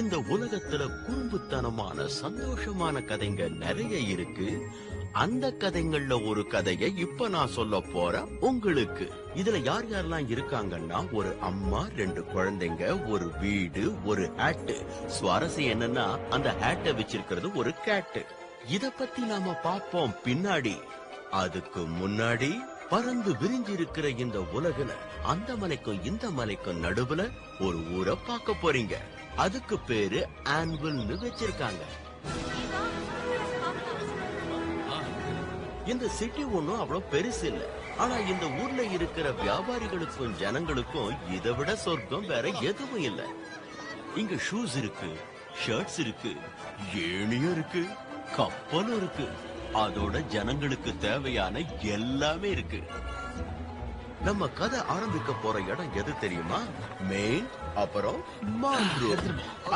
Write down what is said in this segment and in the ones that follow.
இந்த உலகத்துல குறும்புத்தனமான சந்தோஷமான கதைங்க நிறைய இருக்கு. அந்த கதைகள்ல ஒரு கதையை இப்ப நான் சொல்ல போறேன் உங்களுக்கு. இதுல யார் யாரெல்லாம் இருக்காங்கன்னா, ஒரு அம்மா, 2 குழந்தைங்க, ஒரு வீடு, ஒரு ஹேட். சுவாரஸ்யம் என்னன்னா, அந்த ஹேட்டை வச்சிருக்கிறது ஒரு கேட். இத பத்தி நாம பாப்போம் பின்னாடி. அதுக்கு முன்னாடி பறந்து விரிஞ்சிருக்கிற இந்த உலகுல அந்த மலைக்கும் இந்த மலைக்கும் நடுவுல ஒரு ஊரை பார்க்க போறீங்க. அதுக்கு பேரு ஆன்வில்னு வச்சிருக்காங்க. இந்த சிட்டி ஒன்னும் அவ்வளவு பெருசு இல்ல. ஆனா இந்த ஊர்ல இருக்கிற வியாபாரிகளுக்கும் ஜனங்களுக்கும் இதை விட சொர்க்கம் வேற எதுவும் இல்ல. இங்க ஷூஸ் இருக்கு, ஷர்ட்ஸ் இருக்கு, ஏணியும் இருக்கு, கப்பலும் இருக்கு. அதோட ஜனங்களுக்கு தேவையான எல்லாமே இருக்கு. நம்ம கதை ஆரம்பிக்க போற இடம் எது தெரியுமா? மெயின், அப்புறம் மான்ட்ரூல்.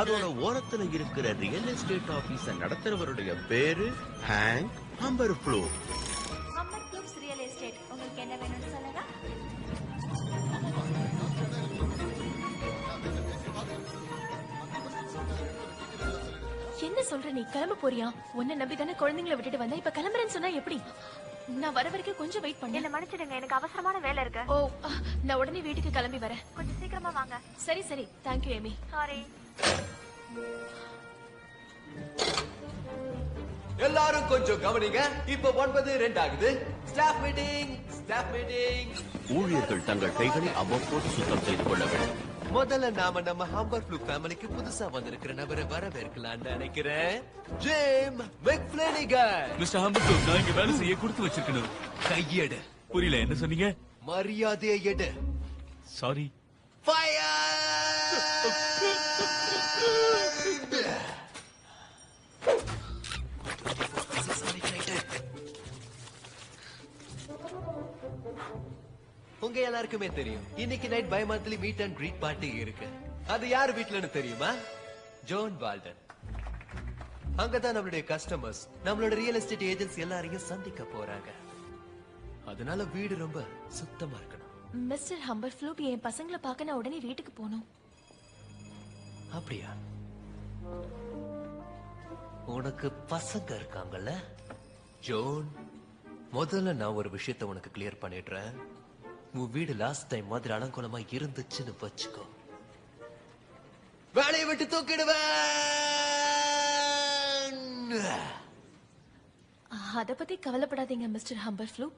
அதோட ஓரத்துல இருக்கிற ரியல் எஸ்டேட் ஆபீஸ நடத்துறவருடைய பேரு Hank Humperfloo. Humperfloo's real estate. உங்களுக்கு என்ன வேணும்னு சொல்லுங்க. என்ன சொல்ற நீ? கிளம்ப போறியா? உன்னை நம்பி தானே குழந்தைங்களை விட்டுட்டு வந்தா, இப்ப கிளம்புறேன்னு சொன்னா எப்படி? நான் வர வரைக்கும் கொஞ்சம் வெயிட் பண்ணு. என்ன மன்னிச்சிடுங்க, எனக்கு அவசரமான வேலை இருக்கு. ஓ, நான் உடனே வீட்டுக்கு கிளம்பி வரேன். கொஞ்சம் சீக்கிரமா வாங்க. சரி சரி, தேங்க்யூ ஏமி. சாரி. எல்லாரும் கொஞ்சம் கவனிங்க. இப்ப 9:02 ஆகுது. Staff meeting. ஊழியர்கள் தங்கள் கைகளை அவ்வப்போது சுத்தம் செய்து கொள்ள வேண்டும். முதல்ல நாம நம்ம ஹம்பர்ஃப்ளூ ஃபேமிலிக்கு புதுசா வந்திருக்கிற நபரை வரவேற்கலாம்னு நினைக்கிறேன். ஜிம் மெக்ஃப்ளேனிகன். மிஸ்டர் ஹம்பர்ஃப்ளூ, நான் இங்க வேலை செய்ய கொடுத்து வச்சிருக்கணும். கையெடு. புரியல, என்ன சொன்னீங்க? மரியாதையை எடு. சாரி. உங்க எல்லாருக்குமே தெரியும், இன்னைக்கு night bimonthly meet and greet party இருக்கு. அது யார் வீட்லன்னு தெரியுமா? Joan Walton. அங்கதான் நம்மளுடைய கஸ்டமர்ஸ், நம்மளோட ரியல் எஸ்டேட் ஏஜென்ட்ஸ் எல்லாரையும் சந்திக்க போறாங்க. அதனால வீடு ரொம்ப சுத்தமா இருக்கணும். மிஸ்டர் ஹம்பர்ஃப்ளூ, என் பசங்களை பார்க்க நான் உடனே வீட்டுக்கு போகணும். அப்படியா? உனக்கு பசங்க இருக்காங்கல்ல ஜோன்? முதல்ல நான் ஒரு விஷயத்தை உனக்கு கிளியர் பண்ணிடுறேன். உன் வீடு லாஸ்ட் டைம் மாதிரி அலங்கோலமா இருந்துச்சுன்னு வச்சுக்கோ, வேலையை விட்டு தூக்கிடுவேன். அத பத்தி கவலைப்படாதீங்க மிஸ்டர் ஹம்பர்ஃப்ளூ.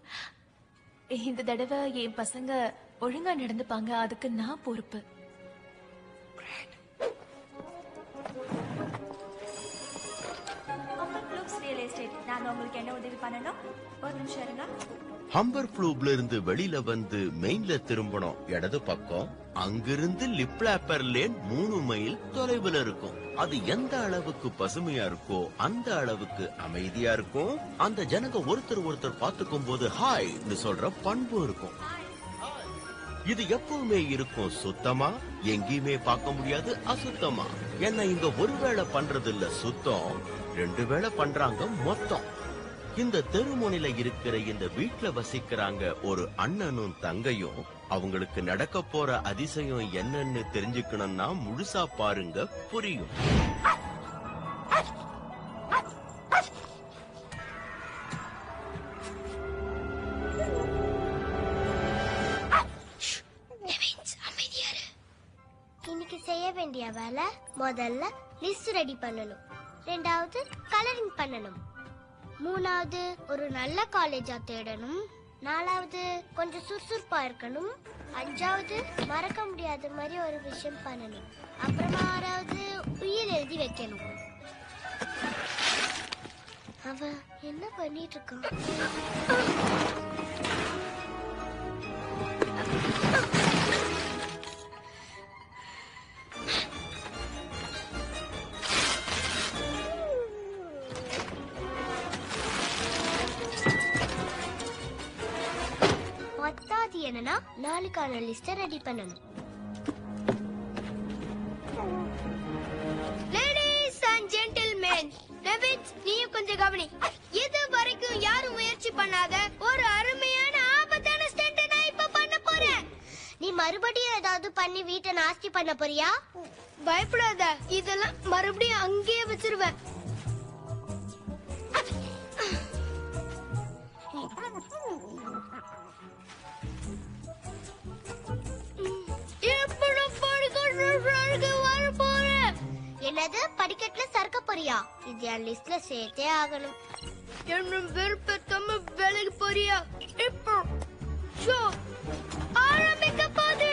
இந்த தடவை என் பசங்க ஒழுங்கா நடந்துப்பாங்க, அதுக்கு நான் பொறுப்பு. ஹம்பர்ஃப்ளூஸ் ரியல் எஸ்டேட். நாங்க உங்களுக்கு என்ன உதவி பண்ணணும்? ஒரு நிமிஷம் இருங்க. ஹம்பர்ஃப்ளூப்ல இருந்து வெளியில வந்து மெயின்ல திரும்பணும். இடது பக்கம். அங்கிருந்து லிப்லாப்பர் லேன் 3 மைல் தொலைவில் இருக்கும். அது எந்த அளவுக்கு பசுமையா இருக்கோ அந்த அளவுக்கு அமைதியா இருக்கும். அந்த ஜனங்க ஒருத்தர் பார்த்துக்கும் போது ஹாய்னு சொல்ற பண்பு இருக்கும். இது எப்பவுமே இருக்கும் சுத்தமா, எங்கேயுமே பார்க்க முடியாது அசுத்தமா. ஏன்னா இங்க ஒரு வேளை பண்றது இல்ல சுத்தம், 2 வேளை பண்றாங்க மொத்தம். இந்த தெருமுனையில இருக்கிற இந்த வீட்டுல வசிக்கிறாங்க ஒரு அண்ணனும் தங்கையும். அவங்களுக்கு நடக்க போற அதிசயம் என்னன்னு தெரிஞ்சுக்கணும்னா முழுசா பாருங்க, புரியும். இன்னைக்கு செய்ய வேண்டிய வேலை, முதல்ல லிஸ்ட் ரெடி பண்ணணும், 2வது கலரிங் பண்ணணும், 3வது ஒரு நல்ல காலேஜா தேடணும், 4வது கொஞ்சம் சுறுசுறுப்பா இருக்கணும், 5வது மறக்க முடியாத மாதிரி ஒரு விஷயம் பண்ணணும், அப்புறமா 6வது உயிர் எழுதி வைக்கணும். அவன் என்ன பண்ணிட்டு இருக்கான்? என்னன்னா நாளைக்கான லிஸ்ட ரெடி பண்ணணும். லேடீஸ் அண்ட் ஜென்டில்மேன், நெவின்ஸ் நீயும் கொஞ்சம் கவனி. இது வரைக்கும் யாரும் முயற்சி பண்ணாத ஒரு அருமையான ஆபத்தான ஸ்டண்ட் நான் இப்ப பண்ண போறேன். நீ மறுபடியும் ஏதாவது பண்ணி வீட்டை நாஸ்தி பண்ண போறியா? பயப்படாத, இதெல்லாம் மறுபடியும் அங்கேயே வச்சிருவேன். என்னது படிக்கட்டுல சறுக்க போறியா? இது என் லிஸ்ட்ல சேர்த்தே ஆகணும். என்ன வெறுப்பேத்தாம வேலைக்கு போறியா? இப்போ ஷோ ஆரம்பிக்க போகுது.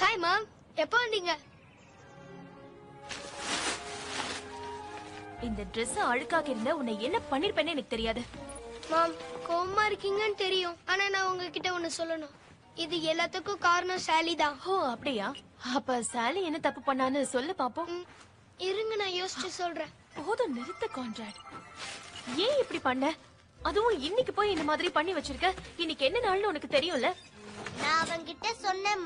ஹாய் மாம், எப்போ வந்தீங்க? இந்த Dress அழுக்காக இருந்தா உன்னை என்ன பண்ணிருப்பேன்னு எனக்கு தெரியாது. மாம், கோவமா இருக்கீங்கன்னு தெரியும். ஆனா நான் உங்ககிட்ட ஒண்ணு சொல்லணும். இது எல்லாத்துக்கும் காரணம் சாலி தான். ஓ அப்படியா? அப்ப சாலி என்ன தப்பு பண்ணான்னு சொல்லு பாப்போம். இருங்க, நான் யோசிச்சு சொல்றேன். போதும் நிறுத்த கான்ட்ராக்ட். ஏன் இப்படி பண்ண? அதுவும் இன்னைக்கு போய் இந்த மாதிரி பண்ணி வச்சிருக்க. இன்னைக்கு என்ன நாள்னு உனக்கு தெரியும்ல? நான் அவங்கிட்ட சொன்னேன்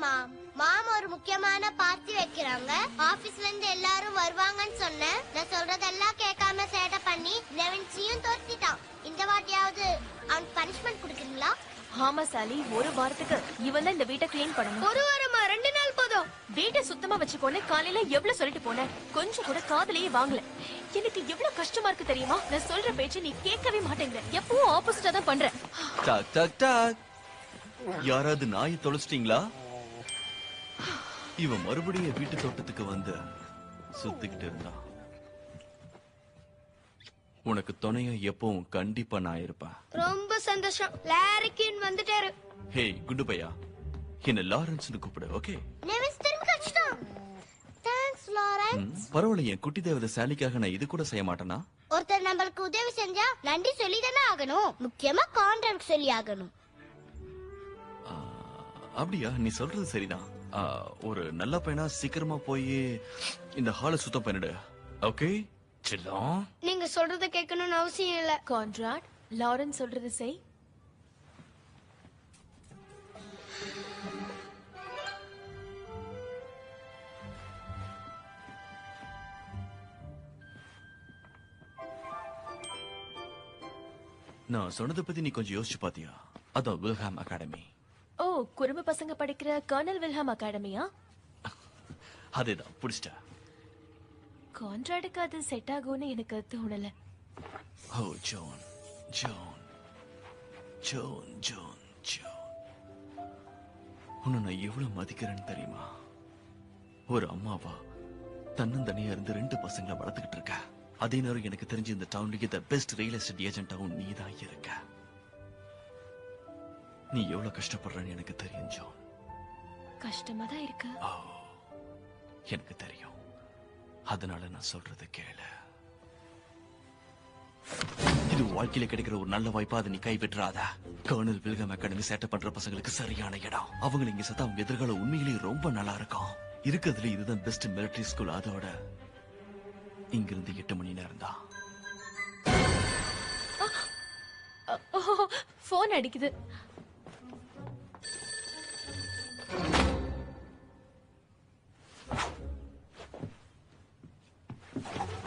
மாம் ஒரு முக்கியமான பார்ட்டி வைக்கிறாங்க, ஆபீஸ்ல இருந்து எல்லாரும் வருவாங்கன்னு சொன்னேன். நான் சொல்றதெல்லாம் கேட்காம சேட்டை பண்ணி லெவன்ஸையும் தோத்திட்டான். இந்த வாட்டியாவது அவன் பனிஷ்மெண்ட் கொடுக்குறீங்களா? ஆமா சாலி, ஒரு வாரத்துக்கு இவன் தான் இந்த வீட்டை கிளீன் பண்ணணும். ஒரு வாரமா? 2 நாள் போதும். வீட்டை சுத்தமா வச்சுக்கோன்னு காலையில எவ்வளவு சொல்லிட்டு போனேன். கொஞ்சம் கூட காதுலயே வாங்கல. எனக்கு எவ்வளவு கஷ்டமா இருக்கு தெரியுமா? நான் சொல்ற பேச்சு நீ கேட்கவே மாட்டேங்கிற. எப்பவும் ஆப்போசிட்டா தான் பண்ற. Dog dog dog. யாராவது நாயை தொலைச்சிட்டீங்களா? இவன் மறுபடியும் வீட்டு தோட்டத்துக்கு வந்து சுத்திக்கிட்டு இருந்தான். உனக்கு துணையா எப்பவும் கண்டிப்பா நான் இருப்பேன். ரொம்ப சந்தோஷம். லாரிக்கின் வந்துட்டாரு. ஹே குண்டு பையா, என்ன லாரன்ஸ்னு கூப்பிடு. ஓகே? லெவன்ஸ் திரும்பி கச்சிட்டான். Thanks Lawrence. பரவாயில்ல, என் குட்டி தேவதை சாலிக்காக நான் இது கூட செய்ய மாட்டேனா? ஒருத்தர் நம்மளுக்கு உதவி செஞ்சா நன்றி சொல்லிதானே ஆகணும். முக்கியமா கான்ட்ராக்ட் சொல்லி ஆகணும். அப்படியா? நீ சொல்றது சரிதான். ஒரு நல்ல பையனா சீக்கிரமா போய் இந்த ஹாலை சுத்தம் பண்ணிடு. ஓகே செல்லம்? நீங்க சொல்றத கேட்கணும்னு அவசியம் இல்ல. கான்ட்ராக்ட், லாரன்ஸ் சொல்றது செய். நான் சொன்னதை பத்தி நீ கொஞ்சம் யோசிச்சு பாத்தியா? அதான் வில்ஹாம் அகாடமி. ஓ, குறும்பு பசங்க படிக்கிற கர்னல் வில்ஹாம் அகாடமியா? அதேதான், புடிச்சிட்ட. கான்ட்ராக்டுக்கு அது செட் ஆகும்னு எனக்கு தோணல. Oh zone zone zone zone Joan, உன்னை நான் எவ்வளவு மதிக்கிறேன்னு தெரியுமா? ஒரு அம்மாவா தன்னந்தனியா இருந்து 2 பசங்களை வளர்த்துக்கிட்டு இருக்க. அதே நேரம் எனக்கு தெரிஞ்சு இந்த டவுன்லயே த பெஸ்ட் ரியல் எஸ்டேட் ஏஜென்ட்டாவும் நீ தான் இருக்க. நீ எவ்வளவு கஷ்டப்படுறன்னு எனக்கு தெரியும் ஜோன். கஷ்டமா தான் இருக்கு. ஓ, எனக்கு தெரியும். அதனால நான் சொல்றது கேளு. இது வாழ்க்கையில கிடைக்கிற ஒரு நல்ல வாய்ப்பா அதை நீ கைவிட்டுறாத. கர்னல் வில்ஹாம் அகாடமி சேட்டை பண்ற பசங்களுக்கு சரியான இடம். அவங்க இங்க சத்தா அவங்க எதிர்காலம் உண்மையிலேயே ரொம்ப நல்லா இருக்கும். இருக்கிறதுல இதுதான் பெஸ்ட் மிலிட்டரி ஸ்கூல். அதோட இங்கிருந்து 8 மணி நேரம் தான். போன் அடிக்குது.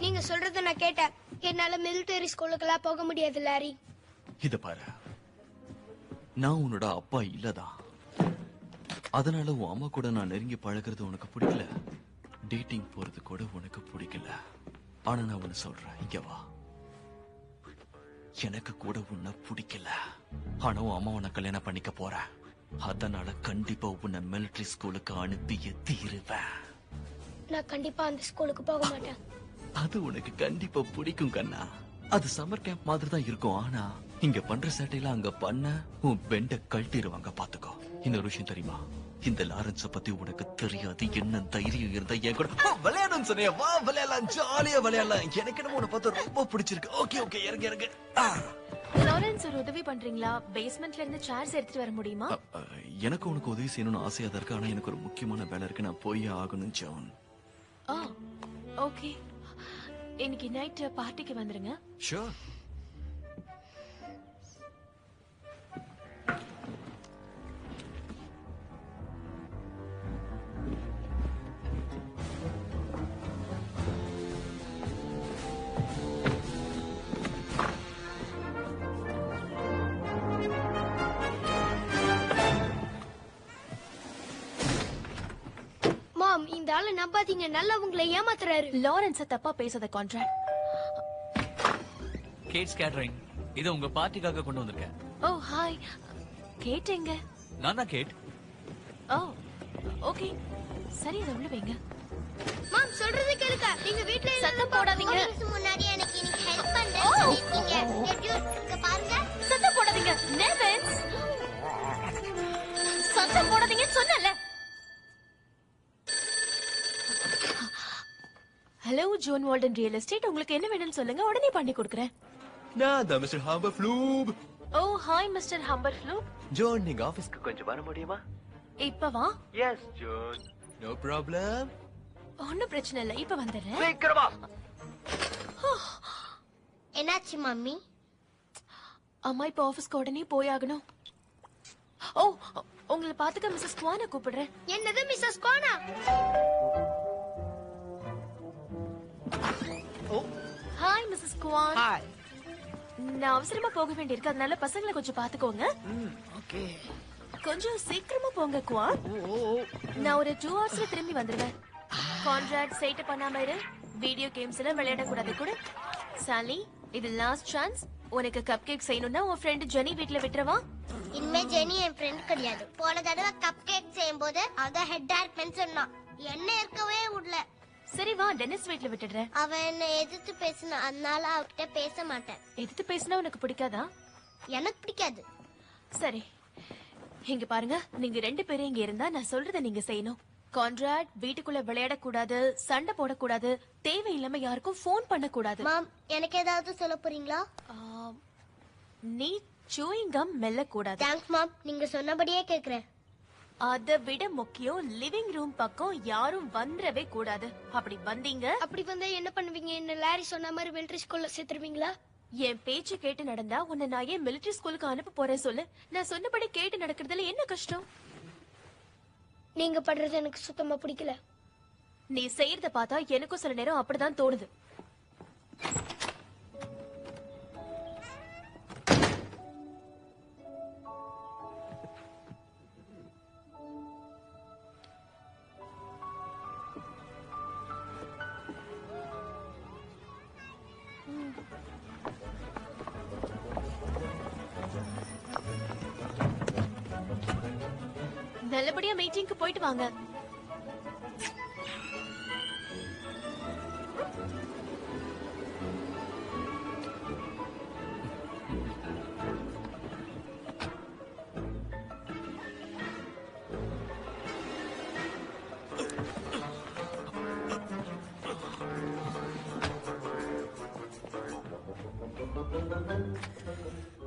நீங்க சொல்றத நான் கேட்டேன். என்னால மிலிட்டரி ஸ்கூலுக்கெல்லாம் போக முடியாது லாரி. இத பாரு, நான் உன்னோட அப்பா இல்லதான். அதனால உன் அம்மா கூட நான் நெருங்கி பழகிறது உனக்கு பிடிக்கல. டேட்டிங் போறது கூட உனக்கு பிடிக்கல. ஆனா நான் உன்னை சொல்றேன், இங்க வா. எனக்கு கூட உன்னை பிடிக்கல. ஆனா உன் அம்மா உன்னை கல்யாணம் பண்ணிக்க போற. அதனால கண்டிப்பா உன்னை மிலிட்டரி ஸ்கூலுக்கு அனுப்பியே தீருவேன். நான் கண்டிப்பா அந்த ஸ்கூலுக்கு போக மாட்டேன். அது உனக்கு கண்டிப்பா பிடிக்கும் கண்ணா. அது சம்மர் கேம்ப் மாதிரி தான் இருக்கும். ஆனா இங்க பண்ற சேட்டையில அங்க பண்ண உன் பெண்ட கழட்டிடுவாங்க, பாத்துக்கோ. இன்னொரு விஷயம் தெரியுமா? இந்த லாரன்ஸ பத்தி உனக்கு தெரியாது. என்ன தைரியம் இருந்தா என் கூட விளையாடும் சொன்னியா? வா விளையாடலாம், ஜாலியா விளையாடலாம். எனக்கு என்ன உன்னை பார்த்து ரொம்ப பிடிச்சிருக்கு. ஓகே ஓகே, இறங்க இறங்க. லாரன்ஸ், ஒரு உதவி பண்றீங்களா? பேஸ்மெண்ட்ல இருந்து சேர்ஸ் எடுத்துட்டு வர முடியுமா? எனக்கு உனக்கு உதவி செய்யணும்னு ஆசையா தான் இருக்கு. ஆனா எனக்கு ஒரு முக்கியமான வேலை இருக்கு. நான் போய் ஆகணும் ஜான். ஓகே, இன்னைக்கு நைட் பார்ட்டிக்கு வந்துருங்க. ஷூர். மாம் இந்த ஆளு நம்பாதீங்க, நல்லா உங்களை ஏமாத்துறாரு. லாரன்ஸ தப்பா பேசாத கான்ட்ராக்ட். கேட்ஸ் கேட்டரிங் இத உங்க பார்ட்டிக்காக கொண்டு வந்திருக்கேன். ஓ ஹாய். கேட்டேங்க. நான் தான் கேட். ஓ ஓகே, சரி அதை உள்ள வைங்க. மாம் சொல்றது கேளுங்க, நீங்க வீட்ல சத்தம் போடாதீங்க. முன்னாடி எனக்கு இன்னைக்கு ஹெல்ப் பண்றேன்னு சொல்லிருக்கீங்க. எப்படி இருக்கு பாருங்க. சத்தம் போடாதீங்க. நெவன்ஸ், சத்தம் போடாதீங்கன்னு சொன்னல. Hello Joan Walton real estate, உங்களுக்கு என்ன வேணும்னு சொல்லுங்க, உடனே பண்ணி கொடுக்குறேன். நான் தான் mister Humperfloob. Oh hi mister Humperfloo. Joan, நீங்க ஆபீஸ்க்கு கொஞ்சம் வர முடியுமா? இப்ப வா. Yes Joan, no problem. ஒன்னும் பிரச்சனை இல்ல, இப்ப வந்துடுறேன். சீக்கிரமா. என்னாச்சு மம்மி? அம்மா இப்ப ஆபீஸ்க்கு உடனே போயாகணும். ஓ, உங்களை பாத்துக்க மிஸ்ஸஸ் குவானை கூப்பிடுறேன். என்னது மிஸ்ஸஸ் கோனா? Hi Mrs Kwan. ஹாய். நான் அவசரமா போக வேண்டியிருக்கு, அதனால பசங்களை கொஞ்சம் பாத்துக்கோங்க. ஓகே. கொஞ்சம் சீக்கிரமா போங்க குவான். நான் ஒரு 2 ஹவர்ஸ்ல திரும்பி வந்துருவேன். கான்ட்ராக்ட் சைட் பண்ணாம இரு. வீடியோ கேம்ஸ் எல்லாம் விளையாட கூடாது கூட. சாலி, இது லாஸ்ட் சான்ஸ். உனக்கு கப் கேக் செய்யணும்னா உன் ஃப்ரெண்ட் ஜெனி வீட்ல விட்டுறவா? இனிமே ஜெனி என் ஃப்ரெண்ட் கிடையாது. போன தடவை கப் கேக் செய்யும் போது அத ஹெட் ஆர்ட்மென் சொன்னான். என்ன இருக்கவே விடல. சரி வா, டென்னிஸ் வீட்ல விட்டுடுறேன். அவன் என்ன எதிர்த்து பேசினா, அதனால அவகிட்ட பேச மாட்டேன். எதிர்த்து பேசினா உனக்கு பிடிக்காதா? எனக்கு பிடிக்காது. சரி, இங்க பாருங்க, நீங்க 2 பேரும் இங்க இருந்தா நான் சொல்றதை நீங்க செய்யணும். கான்ட்ராக்ட் வீட்டுக்குள்ள விளையாடக்கூடாது, சண்டை போடக்கூடாது, தேவையில்லாம யாருக்கும் போன் பண்ணக்கூடாது. மாம், எனக்கு ஏதாவது சொல்ல போறீங்களா? நீ சூயிங் கம் மெல்ல கூடாது. தேங்க்ஸ் மாம், நீங்க சொன்னபடியே கேக்குறேன். அதை விட முக்கியம், லிவிங் ரூம் பக்கம் யாரும் வந்துடவே கூடாது. அப்படி வந்தீங்க, அப்படி வந்தா என்ன பண்ணுவீங்க? என்ன லாரி சொன்ன மாதிரி மிலிட்டரி ஸ்கூல்ல சேர்த்துருவீங்களா? என் பேச்சு கேட்டு நடந்தா உன்னை நான் ஏன் மிலிட்டரி ஸ்கூலுக்கு அனுப்ப போறேன் சொல்லு. நான் சொன்னபடி கேட்டு நடக்கிறதுல என்ன கஷ்டம்? நீங்க பண்றது எனக்கு சுத்தமா பிடிக்கல. நீ செய்யறத பார்த்தா எனக்கும் சில நேரம் அப்படிதான் தோணுது. நல்லபடியா மீட்டிங்க்கு போயிட்டு வாங்க.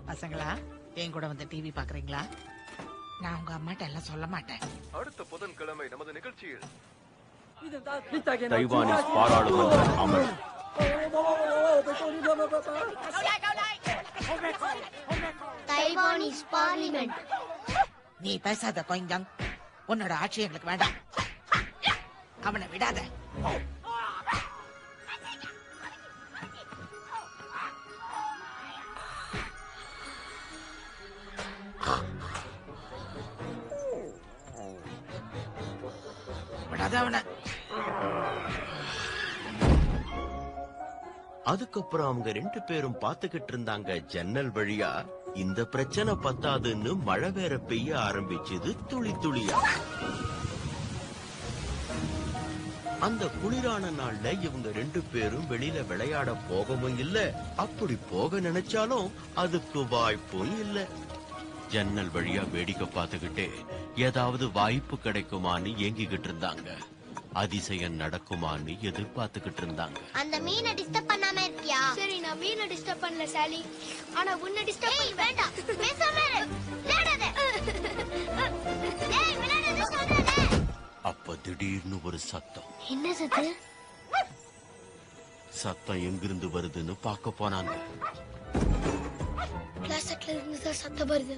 பசங்களா, என் கூட வந்து டிவி பாக்குறீங்களா? நான் உங்க அம்மாட்ட எல்லாம் சொல்ல மாட்டேன். அடுத்த புதன்கிழமை நமது நிகழ்ச்சியில் தைவானிஸ் பாராளுமன்ற அமல். Taiwanese parliament. நீ பேசாத கொஞ்சம். உன்னோட ஆட்சி எங்களுக்கு வேண்டாம். அவனை விடாத. விடாத அவனை. அதுக்கப்புறம் அவங்க 2 பேரும் பாத்துக்கிட்டு இருந்தாங்க ஜன்னல் வழியா. இந்த பிரச்சனை பத்தாதுன்னு மழை வேற பெய்ய ஆரம்பிச்சது துளி துளியா. அந்த குளிரான நாள்ல இவங்க 2 பேரும் வெளியில விளையாட போகவும் இல்ல, அப்படி போக நினைச்சாலும் அதுக்கு வாய்ப்பும் இல்ல. ஜன்னல் வழியா வேடிக்கை பார்த்துக்கிட்டே ஏதாவது வாய்ப்பு கிடைக்குமான்னு ஏங்கிக்கிட்டு இருந்தாங்க. அதிசயம் நடக்குமான்னு எதிர்பார்த்துக்கிட்டு இருந்தாங்க. அந்த மீனை டிஸ்டர்ப் பண்ணாம இருக்கியா? சரி, நான் மீனை டிஸ்டர்ப் பண்ணல சாலி, ஆனா உன்னை டிஸ்டர்ப் ஏய், வேண்டாம். பேசாம இரு. விளையாடாத. ஏய், விளையாடாத சொல்றேனே. அப்ப திடீர்னு ஒரு சத்தம். என்ன சத்து? சத்தம் எங்கிருந்து வருதுன்னு பார்க்க போனாங்க. கிளாஸ்ல இருந்து தான் சத்தம் வருது.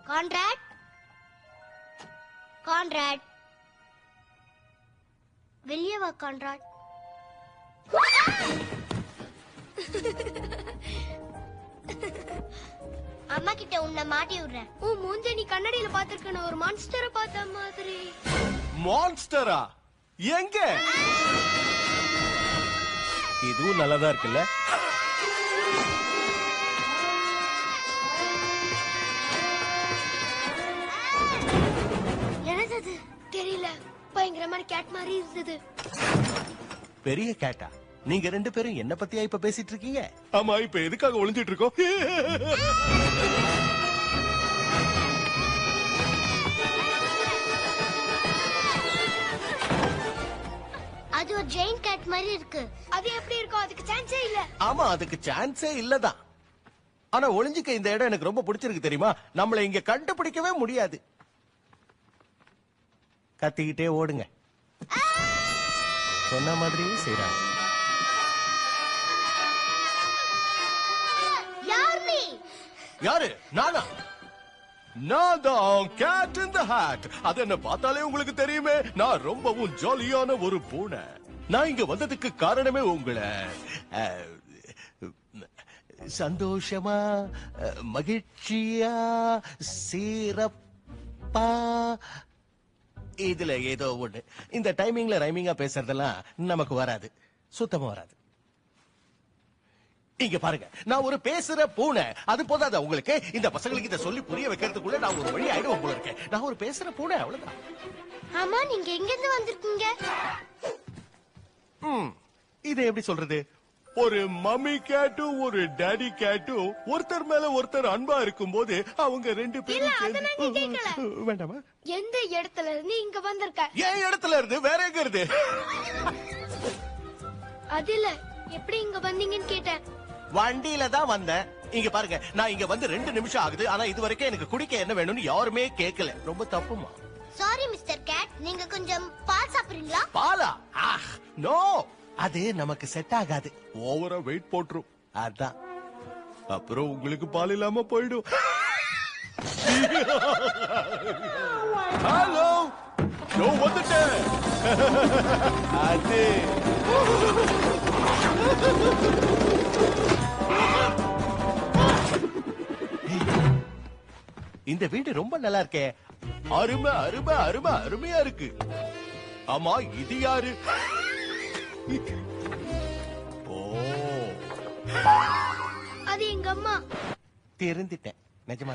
கான்ராட், கான்ராட், வெளியே வா கான்ராட். அம்மா கிட்ட உன்னை மாட்டி விடுறேன். உன் மூஞ்ச நீ கண்ணாடியில பாத்திருக்கணும், ஒரு மான்ஸ்டரை பார்த்த மாதிரி. மான்ஸ்டரா? எங்க? இதுவும் நல்லதா இருக்குல்ல? என்னது தெரியல, பயங்கரமான கேட் மாதிரி இருந்தது. பெரிய கேட்டா? நீங்க ரெண்டு பேரும் என்ன பத்தியா இப்ப பேசிட்டு இருக்கீங்க? ஆமா, இப்ப எதுக்காக ஒளிஞ்சிட்டு இருக்கோம்? அது ஒரு ஜெயின் கேட் மாதிரி இருக்கு. அது எப்படி இருக்கும்? அதுக்கு சான்ஸே இல்ல. ஆமா, அதுக்கு சான்ஸே இல்லதான். ஆனா ஒளிஞ்சுக்க இந்த இடம் எனக்கு ரொம்ப பிடிச்சிருக்கு தெரியுமா? நம்மள இங்க கண்டுபிடிக்கவே முடியாது. கத்திக்கிட்டே ஓடுங்க. சொன்ன மாதிரியே செய்றாங்க. யாரு? நானா? நான் தான் கேட் இன் தி ஹேட். அது என்ன பார்த்தாலே உங்களுக்கு தெரியுமே, நான் ரொம்பவும் ஜாலியான ஒரு பூனை. நான் இங்க வந்ததுக்கு காரணமே உங்களை சந்தோஷமா, மகிழ்ச்சியா, சிறப்பா, இதுல ஏதோ ஒண்ணு. இந்த டைமிங்ல ரைமிங்கா பேசுறதெல்லாம் நமக்கு வராது, சுத்தமா வராது. இங்க பாருங்க, நான் ஒரு பேசுற பூனை. அது போதாதா உங்களுக்கு? இந்த பசங்களுக்கு இத சொல்லி புரிய வைக்கிறதுக்குள்ள நான் ஒரு வழி ஆயிடுவோம் போல இருக்கேன். நான் ஒரு பேசுற பூனை, அவ்வளவுதான். ஆமா, நீங்க எங்க இருந்து வந்திருக்கீங்க? இதை எப்படி சொல்றது? ஒரு மம்மி கேட்டும் ஒரு டாடி கேட்டும் ஒருத்தர் மேல ஒருத்தர் அன்பா இருக்கும் போது அவங்க ரெண்டு பேரும் வேண்டாமா? எந்த இடத்துல இருந்து இங்க வந்திருக்க? ஏன் இடத்துல இருந்து? வேற எங்க இருந்து? அது இல்ல, எப்படி இங்க வந்தீங்கன்னு கேட்டேன். வண்டியில தான் வந்தேன். இங்க பாருங்க, நான் இங்க வந்து 2 நிமிஷம் ஆகுது. ஆனா இது வரைக்கும் எனக்கு குடிக்க என்ன வேணும்னு யாருமே கேட்கல. ரொம்ப தப்புமா? சாரி மிஸ்டர் கேட், நீங்க கொஞ்சம் பால் சாப்பிடுறீங்களா? பாலா? நோ, அது நமக்கு செட் ஆகாது. ஓவரா வெயிட் போட்டுரும். அதான். அப்புறம் உங்களுக்கு பால் இல்லாம போயிடும். ஹலோ, வந்துட்டேன். அது இந்த வீடு ரொம்ப நல்லா இருக்கே. அருமை அருமை அருமை அருமையா இருக்கு. ஆமா, இது யாரு? ஓ, அது எங்க அம்மா. தெரிஞ்சிட்டேன். நிஜமா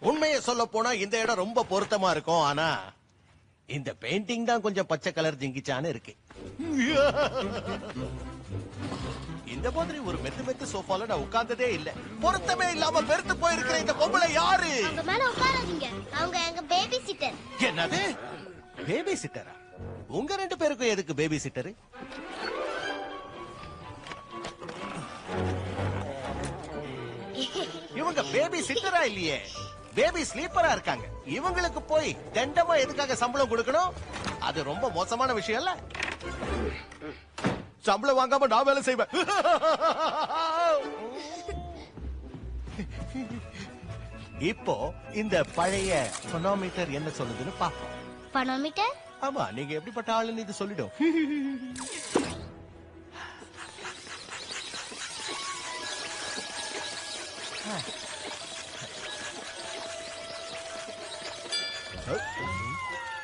உண்மையை சொல்ல போனா இந்த இடம் ரொம்ப பொருத்தமா இருக்கும். ஆனா இந்த பெயிண்டிங் தான் கொஞ்சம் பச்சை கலர் ஜிங்கிச்சான்னு இருக்கு. இந்த மாதிரி ஒரு மெத்து சோஃபால நான் உட்கார்ந்ததே இல்ல. பொருத்தமே இல்லாம வெறுத்து போயிருக்கிற இந்த பொம்பளை யாரு? அவங்க மேல உட்காராதீங்க, அவங்க எங்க பேபி சிட்டர். என்னது? பேபி சிட்டரா? உங்க 2 பேருக்கும் எதுக்கு பேபி சிட்டரு? இவங்க பேபி சிட்டரா இல்லையே, பேபி ஸ்லீப்பரா இருக்காங்க. இவங்களுக்கு போய் தண்டமா எதுக்காக சம்பளம் கொடுக்கணும்? அது ரொம்ப மோசமான விஷயம் இல்ல. சம்பளம் வாங்காம நான் வேலை செய்வேன். இப்போ இந்த பழைய பனோமீட்டர் என்ன சொல்லுதுன்னு பாப்போம். பனோமீட்டர்? ஆமா, நீங்க எப்படிப்பட்ட ஆளுன்னு இது சொல்லிடும்.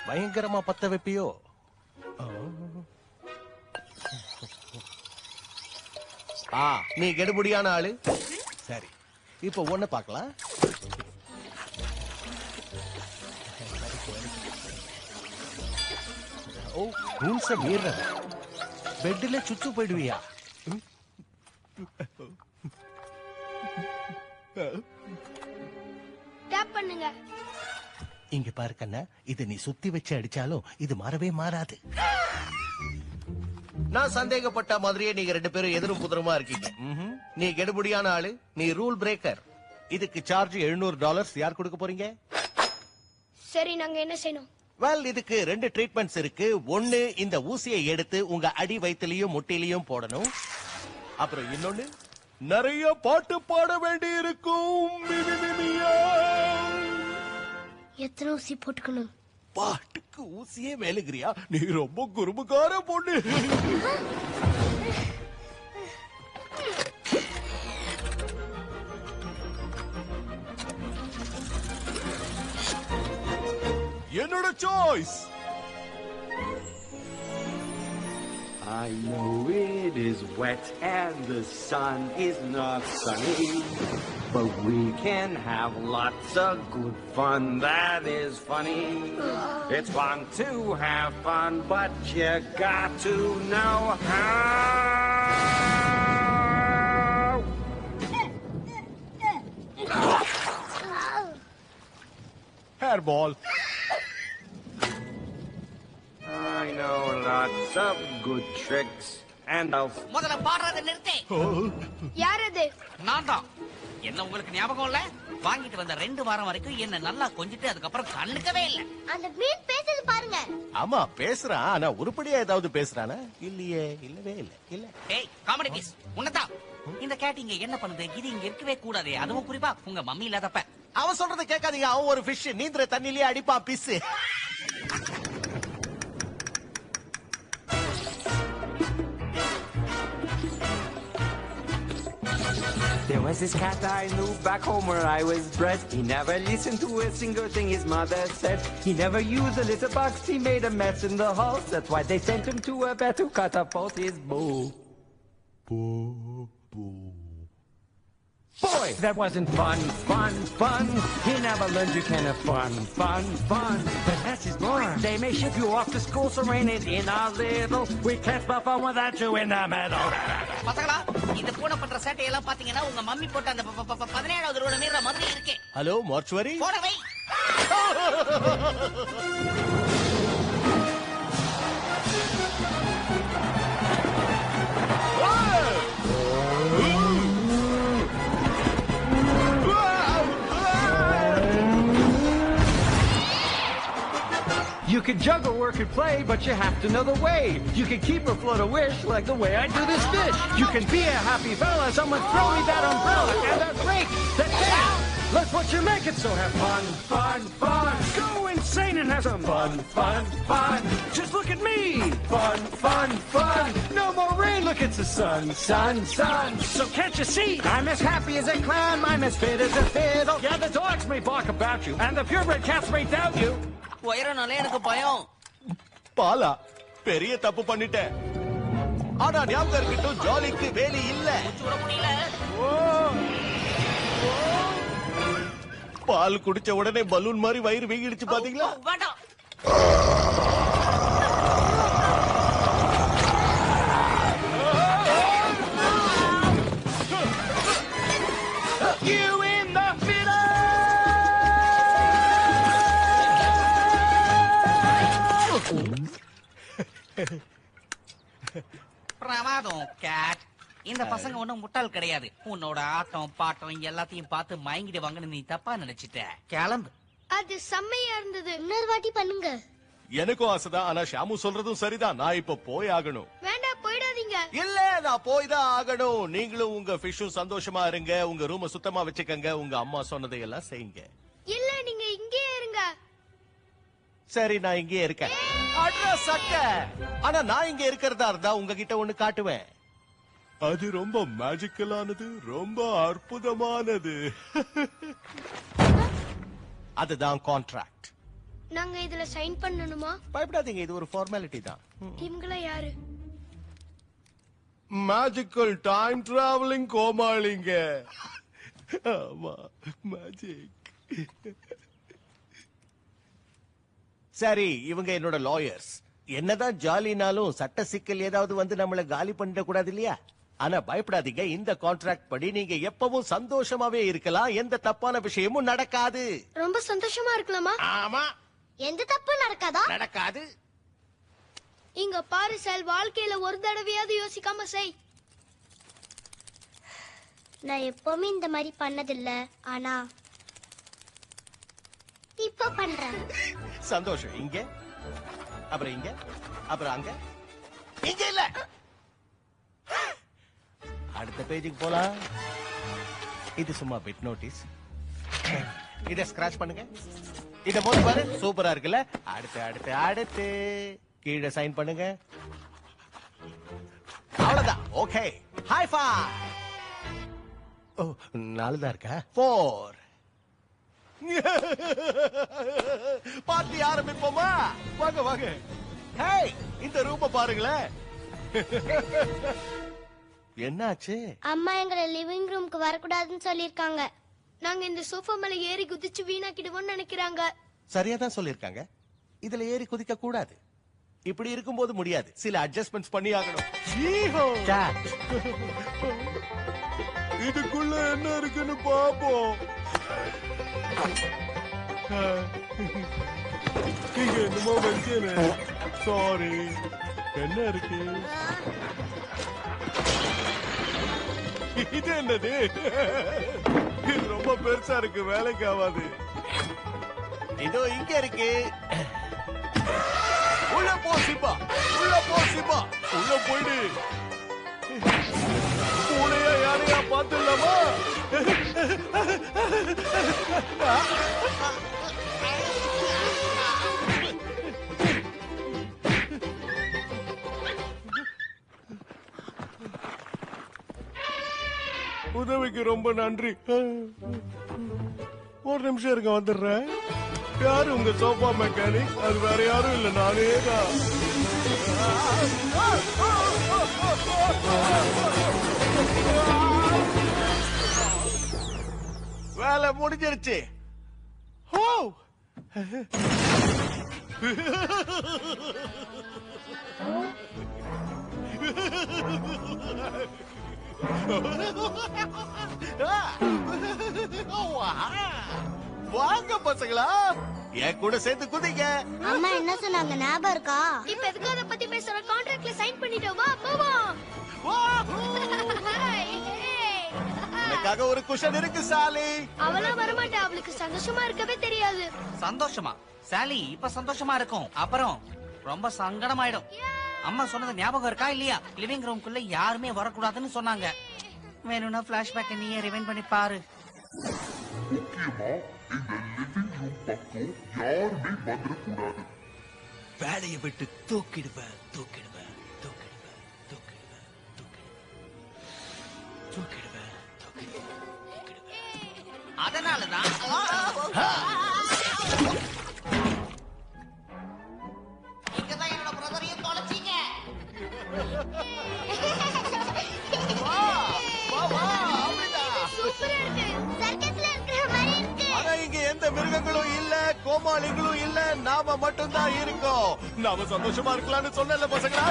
பயங்கரமா பத்த வைப்பியோ? நீ கெடுபடியான ஆளு. சரி, இப்ப ஒண்ணு பாக்கலாம். ஓ, ரூல்ஸ மீற பெட்ல சுச்சு போயிடுவியா? டேப் பண்ணுங்க. இங்க பாரு கண்ணா, இது நீ சுத்தி வச்சு அடிச்சாலும் இது மாறவே மாறாது. நான் சந்தேகப்பட்ட மாதிரியே நீங்க 2 பேரும் எதிரும் புதிருமா இருக்கீங்க. நீ கெடுபடியான ஆளு, நீ ரூல் பிரேக்கர். இதுக்கு சார்ஜ் $700. யார் கொடுக்க போறீங்க? சரி, நாங்க என்ன செய்யணும்? வெல், இதுக்கு 2 ட்ரீட்மெண்ட்ஸ் இருக்கு. ஒன்னு, இந்த ஊசியை எடுத்து உங்க அடி வயிற்றிலையும் முட்டிலையும் போடணும். அப்புறம் இன்னொன்னு, நிறைய பாட்டு பாட வேண்டி இருக்கும். எத்தனை ஊசி போட்டுக்கணும்? பாட்டுக்கு ஊசியே மேலுகிறியா? நீ ரொம்ப குறும்புக்கார பொண்ணு. என்னோட choice. I know it is wet and the sun is not sunny, but we can have lots of good fun that is funny. It's fun to have fun, but you got to know how. Hairball. I know lots of good tricks and I'll... முதல்ல பாடுறத நிறுத்தே. யார் அது? நான் தான். என்ன உங்களுக்கு ஞாபகம் இல்ல? வாங்கிட்டு வந்த 2 வாரம் வரைக்கும் என்ன நல்லா கொஞ்சிட்டு அதுக்கப்புறம் கண்ணுக்கவே இல்ல. அந்த மீன் பேசுது பாருங்க. ஆமா பேசுறான், ஆனா உருப்படியா ஏதாவது பேசுறானா? இல்லையே, இல்லவே இல்ல. இல்ல. ஏய் காமெடி பீஸ், உன்னதான். இந்த கேட் இங்க என்ன பண்ணுது? இது இங்க இருக்கவே கூடாதே. அதுவும் குறிப்பா உங்க மம்மி இல்லாதப்ப. அவன் சொல்றதை கேட்காதீங்க. அவன் ஒரு ஃபிஷ், நீந்திர தண்ணிலேயே அடிப்பா பிஸ். There was this cat I knew back home where I was bred. He never listened to a single thing his mother said. He never used a litter box, he made a mess in the house. That's why they sent him to a vet to catapult his bow. Boy, that wasn't fun. He never learned you can have fun. But that's his more. They may ship you off to school, so rein it in a little. We can't spell fun without you in the middle. பசங்களா, இந்த பூனை பண்ற சேட்டை எல்லாம் பாத்தீங்கன்னா உங்க mummy போட்ட அந்த 17வது ரூல மீற மாதிரி இருக்கே. Hello mortuary. போடவை. You can juggle, work, and play, but you have to know the way. You can keep or float a wish like the way I do this fish. You can be a happy fella, someone throw me that umbrella, and that rake, that tail. Look what you're making, so have fun. Go insane and have some fun. Just look at me. Fun. No more rain, look, it's the sun. So can't you see? I'm as happy as a clown, I'm as fit as a fiddle. Yeah, the dogs may bark about you, and the purebred cats may doubt you. உயரனாலே எனக்கு பயம். பாலா, பெரிய தப்பு பண்ணிட்டேன். ஆனா ஞாபகம் இருக்கட்டும், ஜாலிக்கு வேலி இல்ல. சுட முடியல. பால் குடிச்ச உடனே பலூன் மாதிரி வயிறு வீங்கிடுச்சு பாத்தீங்களா? வேண்டாம். You in the middle. பிரமாதம் கேட். இந்த பசங்க ஒண்ணும் முட்டாள் கிடையாது. உன்னோட ஆட்டம் பாட்டம் எல்லாத்தையும் பார்த்து மயங்கிடுவாங்கன்னு நீ தப்பா நினைச்சிட்ட. கிளம்பு. அது செம்மையா இருந்தது. இன்னொரு வாட்டி பண்ணுங்க. எனக்கும் ஆசைதான், ஆனா ஷாமு சொல்றதும் சரிதான். நான் இப்ப போய் ஆகணும். வேண்டாம், போயிடாதீங்க. இல்ல, நான் போய் தான் ஆகணும். நீங்களும் உங்க ஃபிஷும் சந்தோஷமா இருங்க. உங்க ரூம சுத்தமா வச்சுக்கங்க. உங்க அம்மா சொன்னதையெல்லாம் செய்யுங்க. இல்ல, நீங்க இங்கே இருங்க. சரி, நான் இங்கே இருக்கேன். அட்ரஸ் சக்க. ஆனா நான் இங்க இருக்கிறதா இருந்தா உங்ககிட்ட ஒண்ணு காட்டுவேன். அது ரொம்ப மேஜிக்கலானது, ரொம்ப அற்புதமானது. அதுதான் கான்ட்ராக்ட். நாங்க இதுல சைன் பண்ணணுமா? பயப்படாதீங்க, இது ஒரு ஃபார்மாலிட்டி தான். இவங்கள யாரு? மேஜிக்கல் டைம் டிராவலிங் கோமாளிங்க. ஆமா, மேஜிக். சரி, இவங்க என்னோட லாயர்ஸ். என்னதான் ஜாலினாலும் சட்ட சிக்கல் ஏதாவது வந்து நம்மள காலி பண்ணிட கூடாது இல்லையா? ஆனா பயப்படாதீங்க, இந்த கான்ட்ராக்ட் படி நீங்க எப்பவும் சந்தோஷமாவே இருக்கலாம். எந்த தப்பான விஷயமும் நடக்காது. ரொம்ப சந்தோஷமா இருக்கலாமா? ஆமா. எந்த தப்பு நடக்காதா? நடக்காது. இங்க பாரு செல், வாழ்க்கையில ஒரு தடவையாவது யோசிக்காம செய். நான் எப்பவுமே இந்த மாதிரி பண்ணதில்ல, ஆனா இப்ப பண்றேன். சந்தோஷம். இங்க, அப்புறம் இங்க, அப்புறம் அங்க, இங்க இல்ல. அடுத்த பேஜுக்கு போலாம். இது சும்மா பிட் நோட்டீஸ். இத ஸ்கிராச் பண்ணுங்க. இத போட்டு பாரு, சூப்பரா இருக்குல்ல? அடுத்து அடுத்து அடுத்து கீழே சைன் பண்ணுங்க. அவ்வளவுதான். Okay, high five. ஓ, 4 தான் இருக்கா? 4. பார்ட்டி ஆரம்பிப்போமா? வாங்க வாங்க. ஹே, இந்த ரூம பாருங்களேன். என்னாச்சு? அம்மா எங்களை லிவிங் ரூம்க்கு வரக்கூடாதுன்னு சொல்லிருக்காங்க. நாங்க இந்த சோஃபா மேல ஏறி குதிச்சு வீணாக்கிடுவோம்னு நினைக்கிறாங்க. சரியா தான் சொல்லிருக்காங்க. இதுல ஏறி குதிக்க கூடாது. இப்படி இருக்கும்போது முடியாது. சில அட்ஜஸ்ட்மெண்ட்ஸ் பண்ணி ஆகணும். இதுக்குள்ள என்ன இருக்குன்னு பாப்போம். இங்க என்னமோ வச்சேனே. சாரி. என்ன இருக்கு? இது என்னது? இது ரொம்ப பெருசா இருக்கு, வேலைக்கு ஆகாது. இதோ இங்க இருக்கு. உள்ள போ சிப்பா, உள்ள போ சிப்பா, உள்ள போயிடு. பூனையா யாரையா பாத்துலாமா? உதவிக்கு ரொம்ப நன்றி. ஒரு நிமிஷம் இருக்க, வந்துடுறேன். யாரு உங்க சோஃபா மெக்கானிக்? அது வேற யாரும் இல்ல, நானே தான். வேலை முடிஞ்சிருச்சு. ஓ, வாங்க பசங்களா, என் கூட சேர்ந்து குதிங்க. அம்மா என்ன சொன்னாங்க ஞாபகம் இருக்கா? இப்ப எதுக்கு அத பத்தி பேசுற? கான்ட்ராக்ட்ல சைன் பண்ணிட்டோம். வா போவோம். எனக்காக ஒரு குஷன் இருக்கு சாலி. அவளா வரமாட்டா, அவளுக்கு சந்தோஷமா இருக்கவே தெரியாது. சந்தோஷமா? சாலி இப்ப சந்தோஷமா இருக்கும், அப்புறம் ரொம்ப சங்கடமாயிடும். அம்மா சொன்னது ஞாபகம் இருக்கா இல்லையா? லிவிங் ரூம்குள்ள யாருமே வரக்கூடாதுன்னு சொன்னாங்க. வேணும்னா பிளாஷ்பேக் நீயே ரிவைண்ட் பண்ணி பாரு. வேலையை விட்டு தூக்கிடுவேன், தூக்கிடுவேன், தூக்கிடுவேன், தூக்கிடுவேன், தூக்கிடுவேன், தூக்கிடுவேன், தூக்கிடுவேன். அதனாலதான் இங்கதான் என்னோட பிரதரையும் தொலைச்சீங்க. சூப்பரா இருக்கு. சர்க்கஸ்ல இருக்கிற மாதிரி இருக்கு. ஆனா இங்க எந்த மிருகங்களும் இல்ல, கோமாளிகளும் இல்ல, நாம மட்டும்தான் இருக்கோம். நாம சந்தோஷமா இருக்கலாம்னு சொன்னல பசங்களா.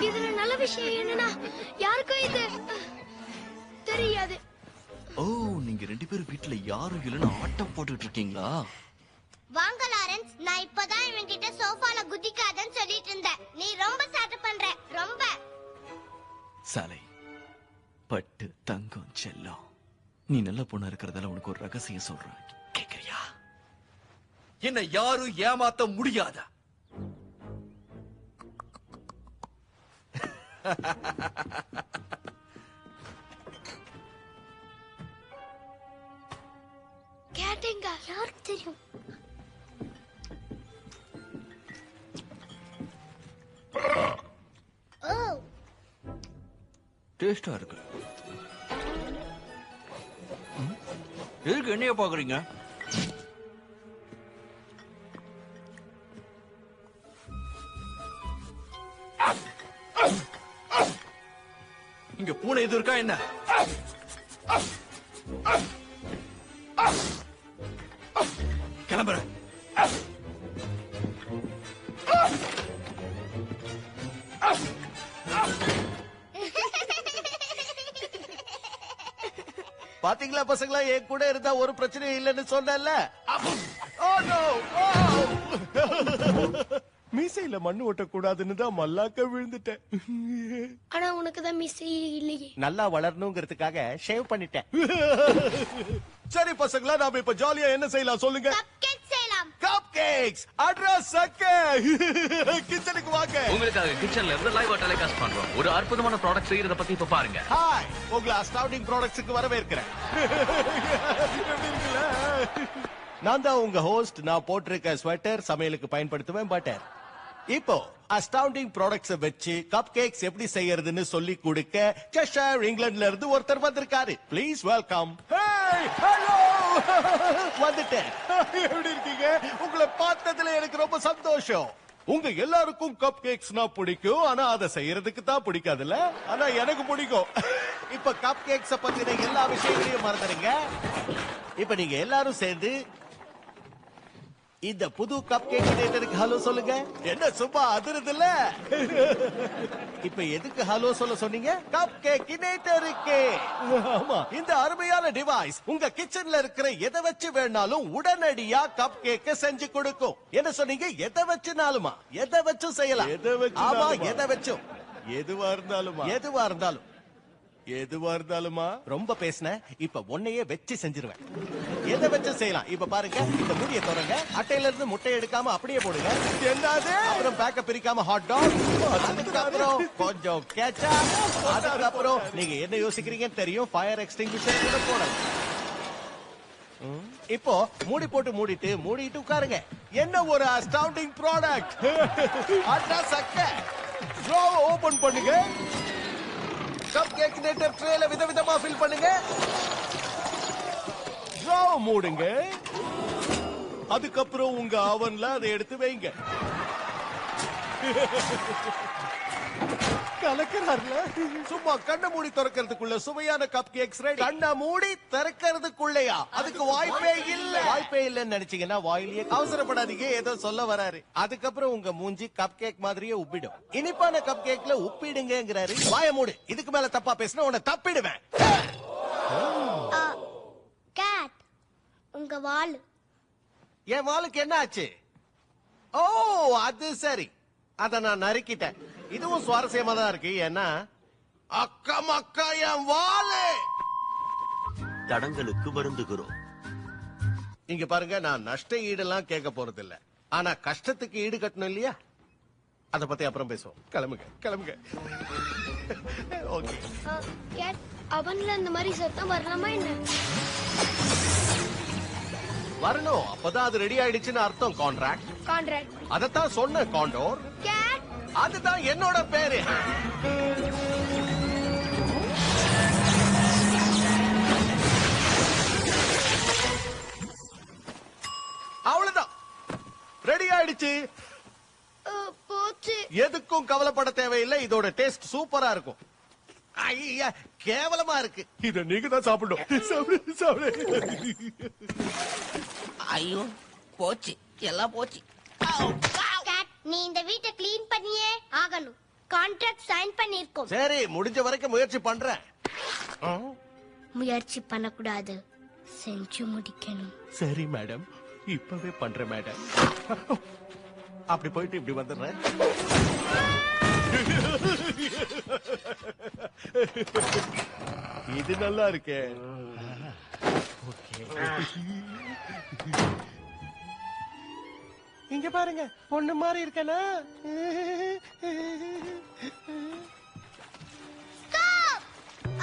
இதுல நல்ல விஷயம் என்னன்னா, யாருக்கும் இது தெரியாது. ஓ, நீங்க 2 பேரும் வீட்டுல யாரும் இல்லைன்னு ஆட்டம் போட்டுட்டு இருக்கீங்களா? வாங்க லாரன்ஸ், நான் இப்பதான் இவன் கிட்ட சோஃபால குதிக்காதன்னு சொல்லிட்டு இருந்தேன். நீ ரொம்ப சேட்டை பண்ற, ரொம்ப. சாலை, பட்டு தங்கம் செல்லம், நீ நல்ல பொண்ணா இருக்கிறதால உனக்கு ஒரு ரகசியம் சொல்றேன், கேக்குறியா? என்ன யாரும் ஏமாத்த முடியாத. கேட்டேங்க, யாருக்கு தெரியும்? ஓ, டேஸ்டா இருக்கு. எதுக்கு என்னைய பாக்குறீங்க? இங்க பூனை எது இருக்கா என்ன? கிளம்புறேன். பாத்தீங்களா பசங்களா, என் கூட இருந்தா ஒரு பிரச்சனையும் இல்லைன்னு சொன்னல. மீசையில மண்ணு ஒட்டக்கூடாதுன்னு தான் மல்லாக்க விழுந்துட்டேன். ஆனா உனக்கு தான் மிஸ் இல்லையே. நல்லா வளரணுங்கிறதுக்காக ஷேவ் பண்ணிட்டேன். சரி பசங்களா, நாம இப்ப ஜாலியா என்ன செய்யலாம் சொல்லுங்க? கப்கேக் செய்யலாம். கப்கேக்ஸ் அட்ரஸ் சக்க. கிச்சனுக்கு வாங்க. உங்களுக்காக கிச்சன்ல இருந்து லைவ் டெலிகாஸ்ட் பண்றோம். ஒரு அற்புதமான ப்ராடக்ட் செய்யறத பத்தி இப்ப பாருங்க. ஹாய், உங்களை அஸ்டாண்டிங் ப்ராடக்ட்ஸ்க்கு வரவேற்கிறேன். எப்படி இருக்குல்ல? நான் தான் உங்க ஹோஸ்ட். நான் போட்டிருக்க ஸ்வெட்டர் சமையலுக்கு பயன்படுத்துவேன் பட்டர். இப்போ அஸ்டவுண்டிங் ப்ராடக்ட்ஸ் வச்சு கப் கேக்ஸ் எப்படி செய்யறதுன்னு சொல்லி கொடுக்க செஷயர் இங்கிலாந்துல இருந்து ஒருத்தர் வந்திருக்காரு. Please welcome. ஹலோ, வந்துட்டேன். எப்படி இருக்கீங்க? உங்களை பார்த்ததுல எனக்கு ரொம்ப சந்தோஷம். உங்க எல்லாருக்கும் கப் கேக்ஸ்னா பிடிக்கும், ஆனா அதை செய்யறதுக்கு தான் பிடிக்காதுல்ல. ஆனா எனக்கு பிடிக்கும். இப்ப கப் கேக்ஸ் பத்தின எல்லா விஷயங்களையும் மறந்துடுங்க. இப்ப நீங்க எல்லாரும் சேர்ந்து இந்த புது கப் கேக் கினேட்டருக்கு ஹலோ சொல்லுங்க. என்ன சும்மா அதிருது இல்ல? இப்ப எதுக்கு ஹலோ சொல்ல சொன்னீங்க? கப் கேக் கினேட்டருக்கு. ஆமா, இந்த அருமையான டிவைஸ் உங்க கிச்சன்ல இருக்கிற எதை வச்சு வேணாலும் உடனடியா கப் கேக்க செஞ்சு கொடுக்கும். என்ன சொன்னீங்க? எதை வச்சுனாலுமா? எதை வச்சும் செய்யலாம். ஆமா, எதை வச்சும். எதுவா இருந்தாலுமா? எதுவா இருந்தாலும். எதுவா இருந்தாலுமா? ரொம்ப பேசின. இப்ப ஒன்னையே வச்சு செஞ்சிருவேன். எதை வச்சு செய்யலாம். இப்ப பாருங்க, இந்த மூடியை திறங்க. அட்டையில இருந்து முட்டை எடுக்காம அப்படியே போடுங்க. என்னது? அப்புறம் பேக்க பிரிக்காம ஹாட் டாக். அதுக்கப்புறம் கொஞ்சம் கேட்சப். அதுக்கப்புறம் நீங்க என்ன யோசிக்கிறீங்கன்னு தெரியும், ஃபயர் எக்ஸ்டிங்விஷர் கூட போடலாம். இப்போ மூடி போட்டு மூடிட்டு உட்காருங்க. என்ன ஒரு அஸ்டவுண்டிங் ப்ராடக்ட். அட்டா சக்க. ஸ்லோ ஓபன் பண்ணுங்க. கப் கேக் கினேட்டர் ட்ரேல விதவிதமா ஃபில் பண்ணுங்க. ட்ராவ் மூடுங்க. அதுக்கப்புறம் உங்க அவன்ல அதை எடுத்து வைங்க. கலக்கிறார்ல. சும்மா கண்ண மூடி திறக்கிறதுக்குள்ள சுவையான கப் கேக்ஸ் ரெடி. கண்ண மூடி திறக்கிறதுக்குள்ளயா? அதுக்கு வாய்ப்பே இல்ல. வாய்ப்பே இல்லன்னு நினைச்சீங்கன்னா வாயிலேயே. அவசரப்படாதீங்க, ஏதோ சொல்ல வராரு. அதுக்கப்புறம் உங்க மூஞ்சி கப் கேக் மாதிரியே உப்பிடும். இனிப்பான கப் கேக்ல உப்பிடுங்கிறாரு. வாய மூடு. இதுக்கு மேல தப்பா பேசினா உன்னை தப்பிடுவேன். கேட், உங்க வால். என் வாளுக்கு என்ன ஆச்சு? ஓ, அது சரி. அத நான் நறுக்கிட்டேன். இதுவும் சுவாரஸ்யமா தான் இருக்கு. ஏன்னா அக்கா மக்கா என் வாளு. தடங்களுக்கு வருந்துகிறோம். இங்க பாருங்க, நான் நஷ்ட ஈடெல்லாம் கேட்க போறது இல்ல. ஆனா கஷ்டத்துக்கு ஈடு கட்டணும் இல்லையா? அத பத்தி அப்புறம் பேசுவோம். கிளம்புங்க. ஓகே. கேட், அவன்ல இந்த மாதிரி சத்தம் வரலாமா என்ன? வரணும். அப்பதான் அது ரெடி ஆயிடுச்சுன்னு அர்த்தம். கான்ட்ராக்ட். அதத்தான் சொன்ன காண்டோர். கேட், அதுதான் என்னோட பேரு. அவ்வளவுதான், ரெடி ஆயிடுச்சு. போச்சு. எதுக்கும் கவலைப்பட தேவையில்லை. இதோட டேஸ்ட் சூப்பரா இருக்கும். ஐயா, கேவலமா இருக்கு. இத நீங்க தான் சாப்பிடணும். சாப்பிடு. ஐயோ, போச்சு, எல்லாம் போச்சு. கேட், நீ இந்த வீட்டை கிளீன் பண்ணியே ஆகணும். கான்ட்ராக்ட் சைன் பண்ணிருக்கோம். சரி, முடிஞ்ச வரைக்கும் முயற்சி பண்றேன். முயற்சி பண்ணக்கூடாது, செஞ்சு முடிக்கணும். சரி மேடம், இப்பவே பண்றேன் மேடம். அப்படி போயிட்டு இப்படி வந்துடுறேன். இது நல்லா இருக்கே. இங்க பாருங்க, பொண்ணு மாதிரி இருக்கனா?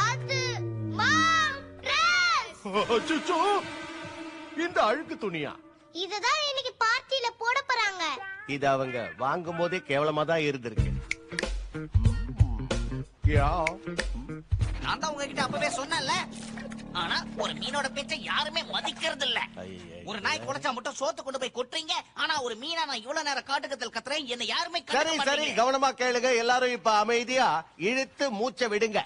அது மாம் டிரஸ். அச்சச்சோ, இந்த அழுக்கு துணியா? இததான் இன்னைக்கு பார்ட்டில போட போறாங்க. இது அவங்க வாங்கும் போதே கேவலமா தான் இருந்திருக்கு. நான் தான் உங்ககிட்ட அப்பவே சொன்னேன்ல. ஆனா ஒரு மீனோட பேச்சை யாருமே மதிக்கிறது இல்ல. ஒரு நாய் குலைச்சா மட்டும் சோத்து கொண்டு போய் கொட்டுறீங்க. ஆனா ஒரு மீனா நான் இவ்வளவு நேரம் காட்டுக்கத்தில் கத்துறேன், என்ன யாருமே சரி, கவனமா கேளுங்க. எல்லாரும் இப்ப அமைதியா இழுத்து மூச்சை விடுங்க.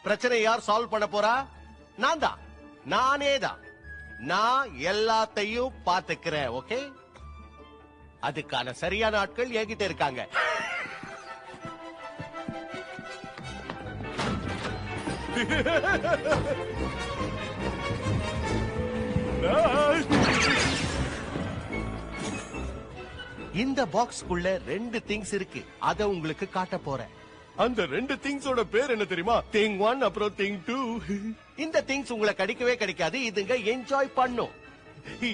பிரச்சனை யார் சால்வ் பண்ண போறா? நான் தான். நானே தான். நான் எல்லாத்தையும் பாத்துக்கிறேன். ஓகே, அதுக்கான சரியான ஆட்கள் என்கிட்ட இருக்காங்க. இந்த பாக்ஸ்க்குள்ள 2 திங்ஸ் இருக்கு. அத உங்களுக்கு காட்ட போறேன். அந்த 2 திங்ஸோட பேர் என்ன தெரியுமா? திங் 1 அப்புறம் திங் 2. இந்த திங்ஸ் உங்களை கடிக்கவே கடிக்காது. இதுங்க என்ஜாய் பண்ணும்.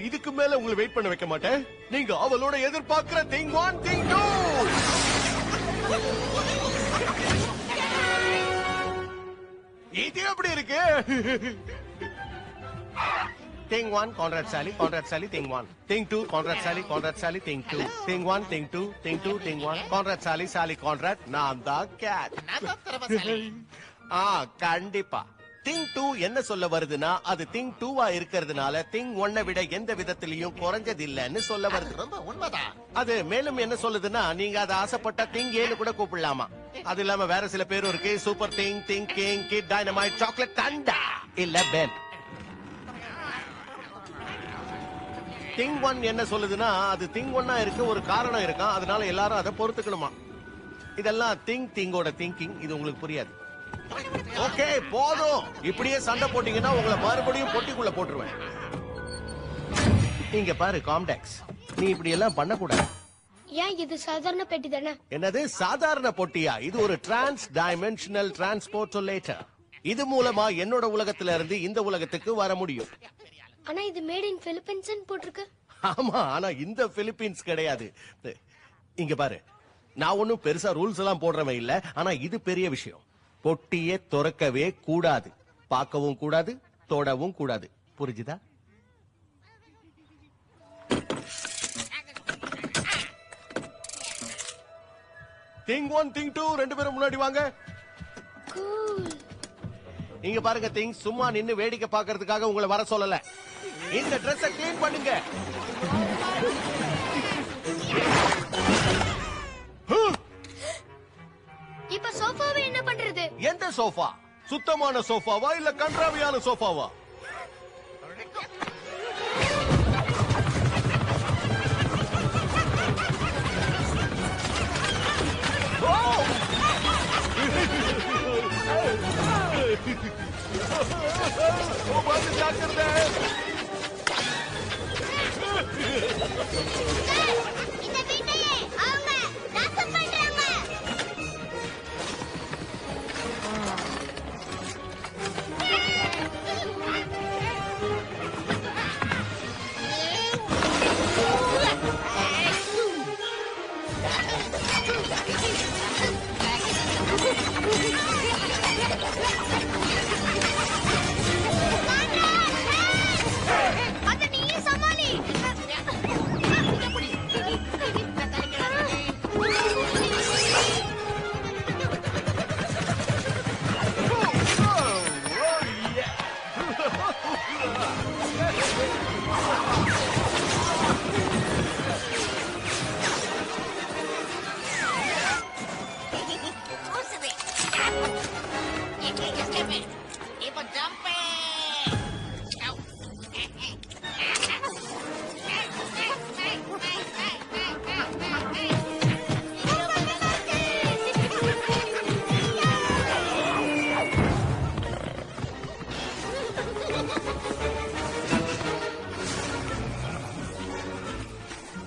இதுக்கு மேல உங்களை வெயிட் பண்ண வைக்க மாட்டேன். நீங்க அவளோட எதிர்பார்க்கிற திங் 1 திங் 2. இது எப்படி இருக்கு? Thing 1, Conrad Sally, thing 1. Thing 2, Conrad Sally, thing 2. Thing 1, thing 2, thing 2, thing 1. Conrad Sally, Conrad, நான் தான் cat. கண்டிப்பா. Thing 2 என்ன சொல்ல வருதுன்னா, அது Thing 2-ஆ இருக்கிறதுனால Thing 1-ஐ விட எந்த விதத்திலையும் குறைஞ்சது இல்லன்னு சொல்ல வருது. ரொம்ப உண்மைதான். அது மேலும் என்ன சொல்லுதுன்னா, நீங்க அதை ஆசைப்பட்ட Thing ஏன்னு கூட கூப்பிடலாமா. அது இல்லாம வேற சில பேரும் இருக்கு. Super thing, thing king, kid dynamite, chocolate தண்டா, இல்ல பென். திங் 1 என்ன சொல்லுதுன்னா, அது திங் 1-ஆ இருக்க ஒரு காரணம் இருக்கா, அதனால எல்லாரும் அதை பொறுத்துக்கணுமா. இதெல்லாம் திங்கோட திங்கிங். இது உங்களுக்கு புரியாது. ஓகே, போதும். இப்படியே சண்டை போட்டீங்கன்னா உங்களை மறுபடியும் பொட்டிக்குள்ள போட்டுருவேன். இங்க பாரு காம்டெக்ஸ், நீ இப்படி எல்லாம் பண்ணக்கூடாது. ஏன் இது சாதாரண பெட்டி தானே? என்னது சாதாரண பொட்டியா? இது ஒரு டிரான்ஸ் டைமென்ஷனல் டிரான்ஸ்போர்ட்டேட்டர். இது மூலமா என்னோட உலகத்துல இருந்து இந்த உலகத்துக்கு வர முடியும். ஆனா இது மேட் இன் பிலிப்பைன்ஸ் போட்டிருக்கு. ஆமா, ஆனா இந்த பிலிப்பீன்ஸ் கிடையாது. இங்க பாரு, நான் ஒன்னும் பெருசா ரூல்ஸ் எல்லாம் போடுறவன் இல்ல. ஆனா இது பெரிய விஷயம். பொட்டியே திறக்கவே கூடாது, பார்க்கவும் கூடாது, தொடவும் கூடாது. புரிஞ்சுதா? திங் 1, திங் 2 ரெண்டு பேரும் முன்னாடி வாங்க. இங்க பாருங்க திங், சும்மா நின்னு வேடிக்கை பார்க்கிறதுக்காக உங்களை வர சொல்லல. இந்த Dress-ஐ க்ளீன் பண்ணுங்க. இப்ப சோஃபாவை என்ன பண்றது? எந்த சோஃபா? சுத்தமான சோஃபாவா இல்ல கன்றாவியான சோஃபாவா? இந்த வீட்டையே அவங்க நாசம் பண்றாங்க. அத நீயே சமாளி. இப்ப ஜம்ப்.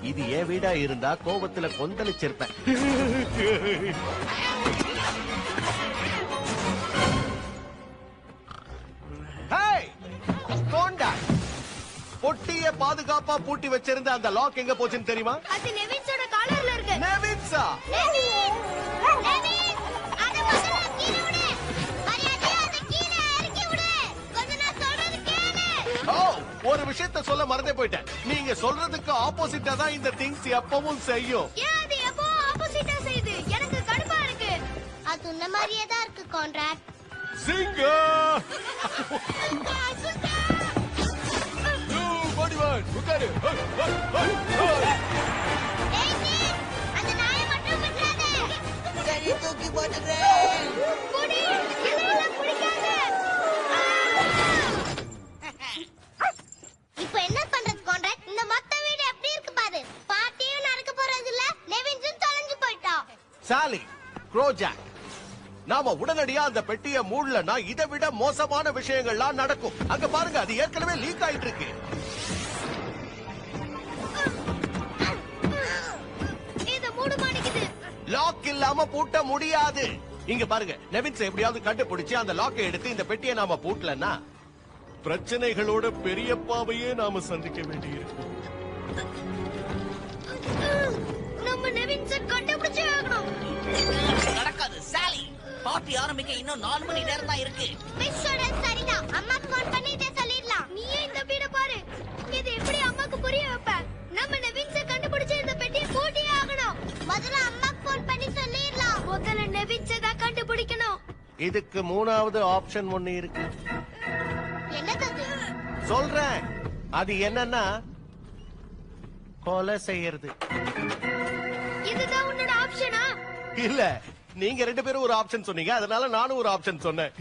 இது என் வீடா இருந்தா கோபத்துல கொந்தளிச்சிருப்பேன். பொட்டிய பாதுகாப்பா பூட்டி வச்சிருந்த அந்த லாக் எங்க போச்சுன்னு தெரியுமா? அது நெவின்ஸோட காலர்ல இருக்கு. நெவின்ஸா? ஒரு விஷயத்த சொல்ல மறந்தே போயிட்டேன். நீங்க சொல்றதுக்கு ஆப்போசிட்டா தான் இந்த திங்ஸ் எப்பவும் செய்யும். ஏன் அது எப்பவும் ஆப்போசிட்டா செய்யுது? எனக்கு கடுப்பா இருக்கு. அது உன்ன மாதிரியே தான் இருக்கு கான்ட்ராக்ட். சிங்கா உட்காரு. அந்த நாயை மட்டும் விட்டுறாதே. சரி, தூக்கி போட்டுறேன். புடி, இதெல்லாம் பிடிக்காது. இப்போ என்ன பண்றது கான்ட்ராக்ட்? இந்த மொத்த வீடு எப்படி இருக்கு பாரு. பார்ட்டியும் நடக்க போறது இல்ல, நெவின்ஸும் தொலைஞ்சு போயிட்டான். சாலி, க்ரோஜாக், நாம உடனடியா அந்த பெட்டியை மூடலனா இதை விட மோசமான விஷயங்கள்லாம் நடக்கும். அங்க பாருங்க, அது ஏற்கனவே லீக் ஆயிட்டு இருக்கு. இது மூட மாட்டேங்குது. லாக் இல்லாம பூட்ட முடியாது. இங்க பாருங்க, நெவின்ஸ் எப்படியாவது கண்டுபிடிச்சு அந்த லாக்கை எடுத்து இந்த பெட்டியை நாம பூட்டலன்னா பிரச்சனைகளோட பெரியப்பாவையே நாம சந்திக்க வேண்டியிருக்கும். நம்ம நெவின்ஸை கண்டுபிடிச்சே ஆகணும். நடக்காது சாலி. பார்ட்டி ஆரம்பிக்க இன்னும் 4 மணி நேரம் தான் இருக்கு. மிஸ்ஸோட சரிதான். அம்மா ஃபோன் பண்ணி இதை சொல்லிடலாம். நீயே இந்த வீட பாரு. நெவின்ஸை தான் கண்டுபிடிக்கணும். இதுக்கு மூணாவது ஆப்ஷன் ஒண்ணு இருக்கு. என்னது? சொல்றேன். அது என்னன்னா கொலை செய்யறது. இதுதான் உன்னோட ஆப்ஷனா? இல்ல, நீங்க 2 பேரும் ஒரு ஆப்ஷன் சொன்னீங்க, அதனால நானும் ஒரு ஆப்ஷன் சொன்னேன்.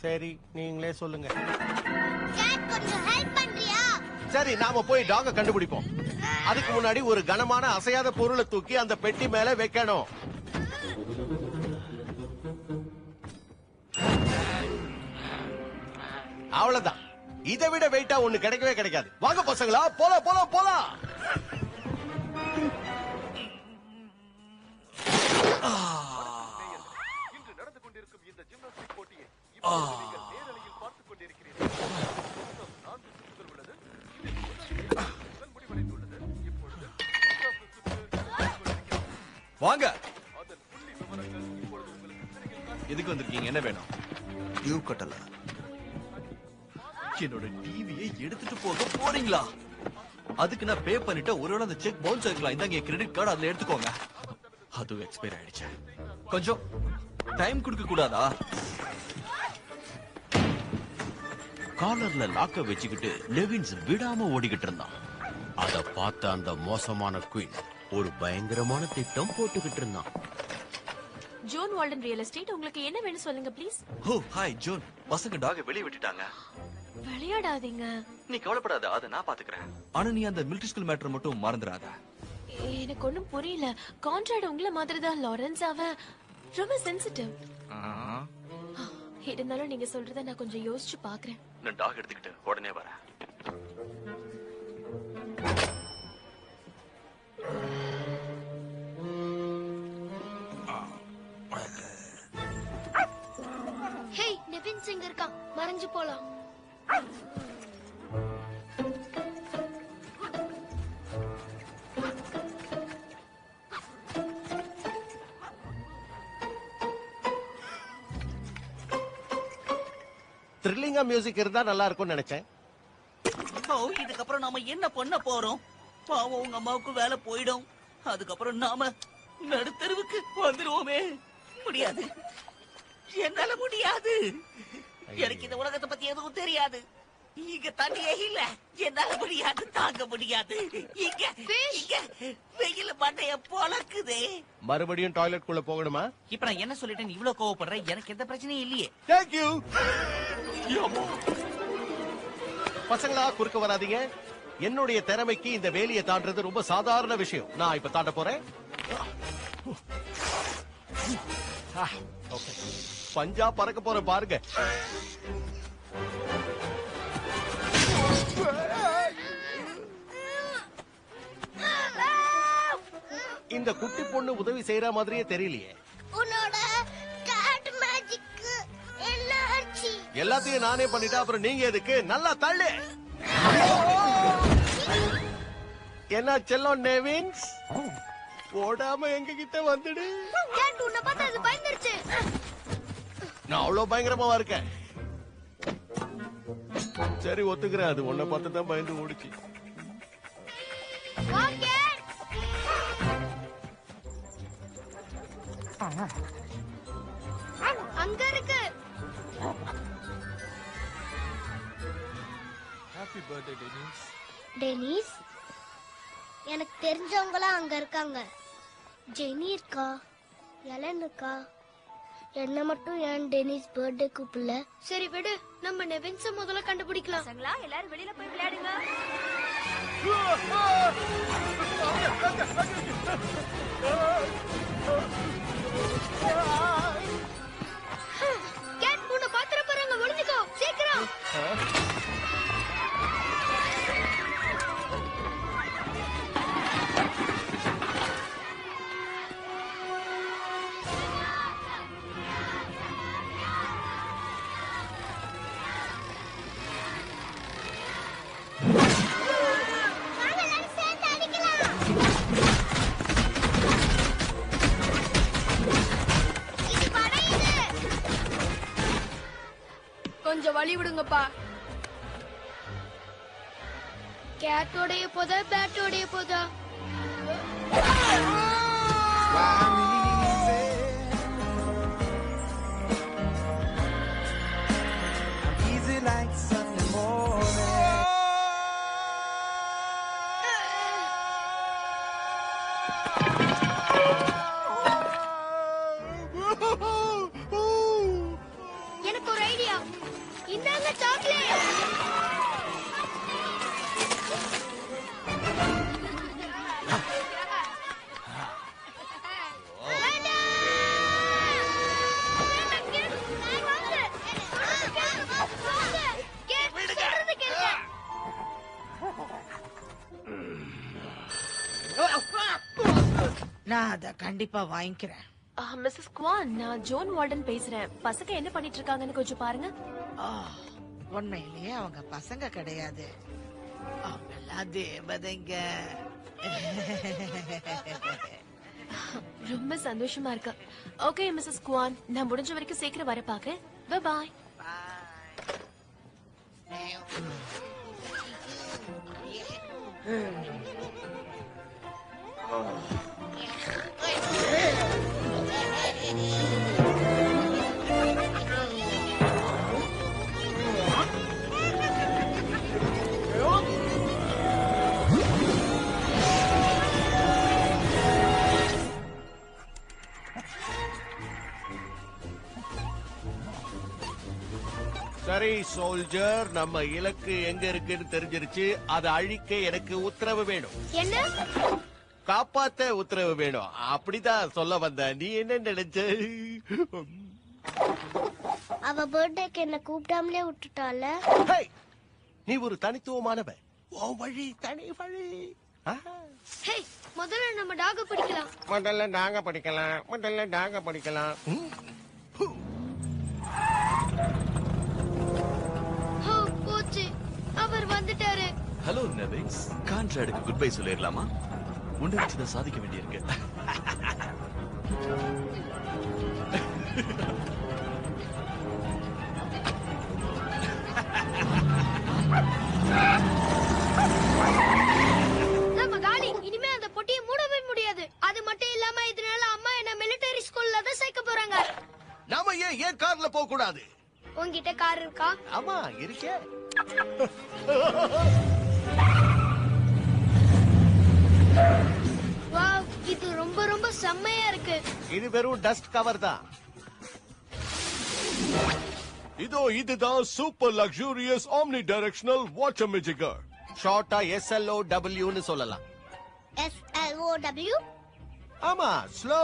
சரி, நீங்களே சொல்லுங்க. கொஞ்சம் ஹெல்ப் பண்றியா? சரி, நாம போய் டாக கண்டுபிடிப்போம். அதுக்கு முன்னாடி ஒரு கனமான அசையாத பொருளை தூக்கி அந்த பெட்டி மேல வைக்கணும். அவ்வளவுதான். இதை விட வெயிட்டா ஒண்ணு கிடைக்கவே கிடைக்காது. வாங்க பசங்களா, போலாம் போலாம் போலாம். இன்று நடந்து கொண்டிருக்கும் இந்த ஜிம்னாஸ்டிக் போட்டியை இப்போது நீங்கள் நேரலையில் பார்த்துக் கொண்டிருக்கிறீர்கள். மொத்தம் 4 சுற்றுகள் உள்ளது. இதில் முடிவடைந்துள்ளது. இப்பொழுது வாங்க. அதன் புள்ளி விவரங்கள் இப்பொழுது உங்களுக்கு திரையில் எதுக்கு வந்திருக்கீங்க? என்ன வேணும்? டியூ கட்டல. என்னோட டிவியை எடுத்துட்டு போக போறீங்களா? அதுக்கு நான் பே பண்ணிட்டு ஒருவேளை அந்த செக் பவுன்ஸ் ஆகலாம். இந்தாங்க கிரெடிட் கார்டு, அதுல எடுத்துக்கோங்க. அதுவும் எக்ஸ்பயர் ஆயிடுச்சு. கொஞ்சம் டைம் கொடுக்க கூடாதா? காலர்ல லாக்க வச்சுக்கிட்டு லெவின்ஸ் விடாம ஓடிக்கிட்டு இருந்தான். அத பார்த்த அந்த மோசமான குயின் ஒரு பயங்கரமான திட்டம் போட்டுக்கிட்டு இருந்தான். ஜோன் வால்டன் ரியல் எஸ்டேட், உங்களுக்கு என்ன வேணும் சொல்லுங்க ப்ளீஸ். O hi zone. பசங்க டாக வெளிய விட்டுட்டாங்க. விளையாடாதீங்க. நீ கவலைப்படாத, அத நான் பாத்துக்கிறேன். ஆனா நீ அந்த மிலிட்டரி ஸ்கூல் மேட்டர் மட்டும் மறந்துடாத. எனக்கு ஒண்ணும் புரியல. கான்ட்ராக்ட் உங்களை மாதிரி தான் லாரன்ஸ். அவன் ரொம்ப சென்சிட்டிவ். இருந்தாலும் நீங்க சொல்றத நான் கொஞ்சம் யோசிச்சு பாக்குறேன். நான் டாக் எடுத்துக்கிட்டு உடனே வரேன். ஹேய், நெவின்ஸ் எங்க இருக்கான்? மறைஞ்சு போலாம். த்ரில்லிங்கா மியூசிக் இருந்தா நல்லா இருக்கும்னு நினைச்சேன். இதுக்கப்புறம் நாம என்ன பண்ண போறோம்? பாவம் உங்க அம்மாவுக்கு வேலை போயிடும். அதுக்கப்புறம் நாம நடுத்தருவுக்கு வந்துருவோமே. முடியாது, என்னால முடியாது. எனக்கு இந்த உலகத்தை பத்தி எதுவும் தெரியாது. இங்க தண்ணியே இல்ல, என்னால முடியாது, தாங்க முடியாது. இங்க இங்க வெயில மண்டைய பொளக்குதே. மறுபடியும் டாய்லெட் குள்ள போகணுமா? இப்ப நான் என்ன சொல்லிட்டேன் இவ்வளவு கோவப்படுறேன்? எனக்கு எந்த பிரச்சனையும் இல்லையே. Thank you. பசங்களா, குறுக்க வராதீங்க. என்னுடைய திறமைக்கு இந்த வேலியை தாண்டறது ரொம்ப சாதாரண விஷயம். நான் இப்ப தாண்ட போறேன். பஞ்சா பறக்க போற பாருங்க. இந்த குட்டி பொண்ணு உதவி செய்யற மாதிரியே தெரியலையே. உன்னோட கேட் மேஜிக் என்ன ஆச்சு? எல்லாத்தையும் நானே பண்ணிட்டா அப்புறம் நீங்க எதுக்கு? நல்லா தள்ளு. என்ன செல்லம் நெவின்ஸ், ஓடாம எங்க கிட்ட வந்துடு. கேட் உன்னை பார்த்தா அது பயந்துருச்சு. நான் அவ்வளவு பயங்கரமாவா இருக்கேன்? சரி, ஒத்துக்கிறேன். அது உன்னை பார்த்து தான் பயந்து ஓடிச்சு. அங்க இருக்கு. Happy birthday Denis. டெனிஸ், எனக்கு தெரிஞ்சவங்களாம் அங்க இருக்காங்க. ஜெனி இருக்கா, எலன் இருக்கா. என்ன மட்டும் ஏன் டெனிஸ் பர்த்டே கூப்பிடல? சரி விடு, நம்ம நெவின்ஸ முதல்ல கண்டுபிடிக்கலாம். பசங்களா, எல்லாரும் வெளியில போய் விளையாடுங்க. கேட் உன்னை பாத்திர போறாங்க, ஒளிஞ்சுக்கோ சீக்கிரம். கொஞ்சம் வழி விடுங்கப்பா. கேட்டோடைய போதா பேட்டோடைய போதா? இந்தாங்க சாக்லேட். நான் அத கண்டிப்பா வாங்கிக்கிறேன். மிஸ்ஸஸ் குவான், நான் ஜோன் வார்டன் பேசுறேன். பசங்க என்ன பண்ணிட்டு இருக்காங்கன்னு கொஞ்சம் பாருங்க. உண்மையிலேயே அவங்க பசங்க கிடையாது, அவங்கெல்லாம் தேவதைங்க. ரொம்ப சந்தோஷமா இருக்கு. ஓகே மிஸ்ஸஸ் குவான், நான் முடிஞ்ச வரைக்கும் சீக்கிரம் வர பாக்குறேன். Bye bye. சரி சோல்ஜர், நம்ம இலக்கு எங்க இருக்குன்னு தெரிஞ்சிருச்சு. அதை அழிக்க எனக்கு உத்தரவு வேணும். என்ன? காப்பாத்த உத்தரவு வேணும். அப்படிதான் சொல்ல வந்த. நீ என்ன நினைச்ச? அவ பர்த்டேக்கு என்ன கூப்பிடாமலே விட்டுட்டால. நீ ஒரு தனித்துவமானவ. உன் வழி தனி வழி. ஹே, முதல்ல நம்ம டாக பிடிக்கலாம். முதல்ல டாக படிக்கலாம். போச்சு, அவர் வந்துட்டாரு. ஹலோ நெவிக்ஸ், கான்ட்ராடுக்கு குட் பை சொல்லிடலாமா? ஒன்று வச்சுதான் சாதிக்க வேண்டியிருக்கு. நம்ம காலி, இனிமே அந்த பொட்டியை மூடவே முடியாது. அது மட்டும் இல்லாம இதனால அம்மா என்ன மிலிட்டரி ஸ்கூல்ல தான் சேர்க்க போறாங்க. நாம ஏன் கார்ல போக கூடாது? உன்கிட்ட கார் இருக்கா? ஆமா இருக்கே. வாவ், இது ரொம்ப ரொம்ப செம்மையா இருக்கு. இது வெறும் டஸ்ட் கவர் தான். இதுதான் super luxurious omni directional water மிஜிகர். ஷார்ட்டா SLOW ன்னு சொல்லலாம். SLOW? ஆமா, ஸ்லோ.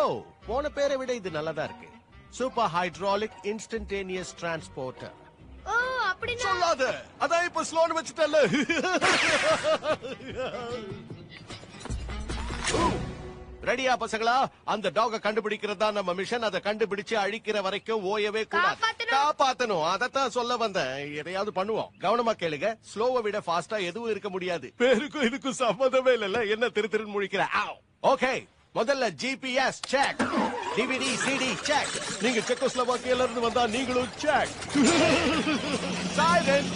போன பேரை விட இது நல்லதா இருக்கு. Super hydraulic instantaneous transporter. ஓ, அப்படினா சொல்லாத. அதான் இப்ப ஸ்லோன்னு வச்சிட்டல. ரெடியா பசங்களா? அந்த டாக கண்டுபிடிக்கிறதா நம்ம மிஷன். அதை கண்டுபிடிச்சு அழிக்கிற வரைக்கும் ஓயவே கூடாது. காப்பாத்தணும். அதத்தான் சொல்ல வந்தேன். எதையாவது பண்ணுவோம். கவனமா கேளுங்க. ஸ்லோவை விட ஃபாஸ்டா எதுவும் இருக்க முடியாது. பேருக்கும் இதுக்கும் சம்மந்தமே இல்ல. என்ன திரு முழிக்கிற? ஓகே, முதல்ல GPS check, DVD CD check. நீங்க செக்கோஸ்லோவாக்கியால இருந்து வந்தா நீங்களும் செக். சைலண்ட்.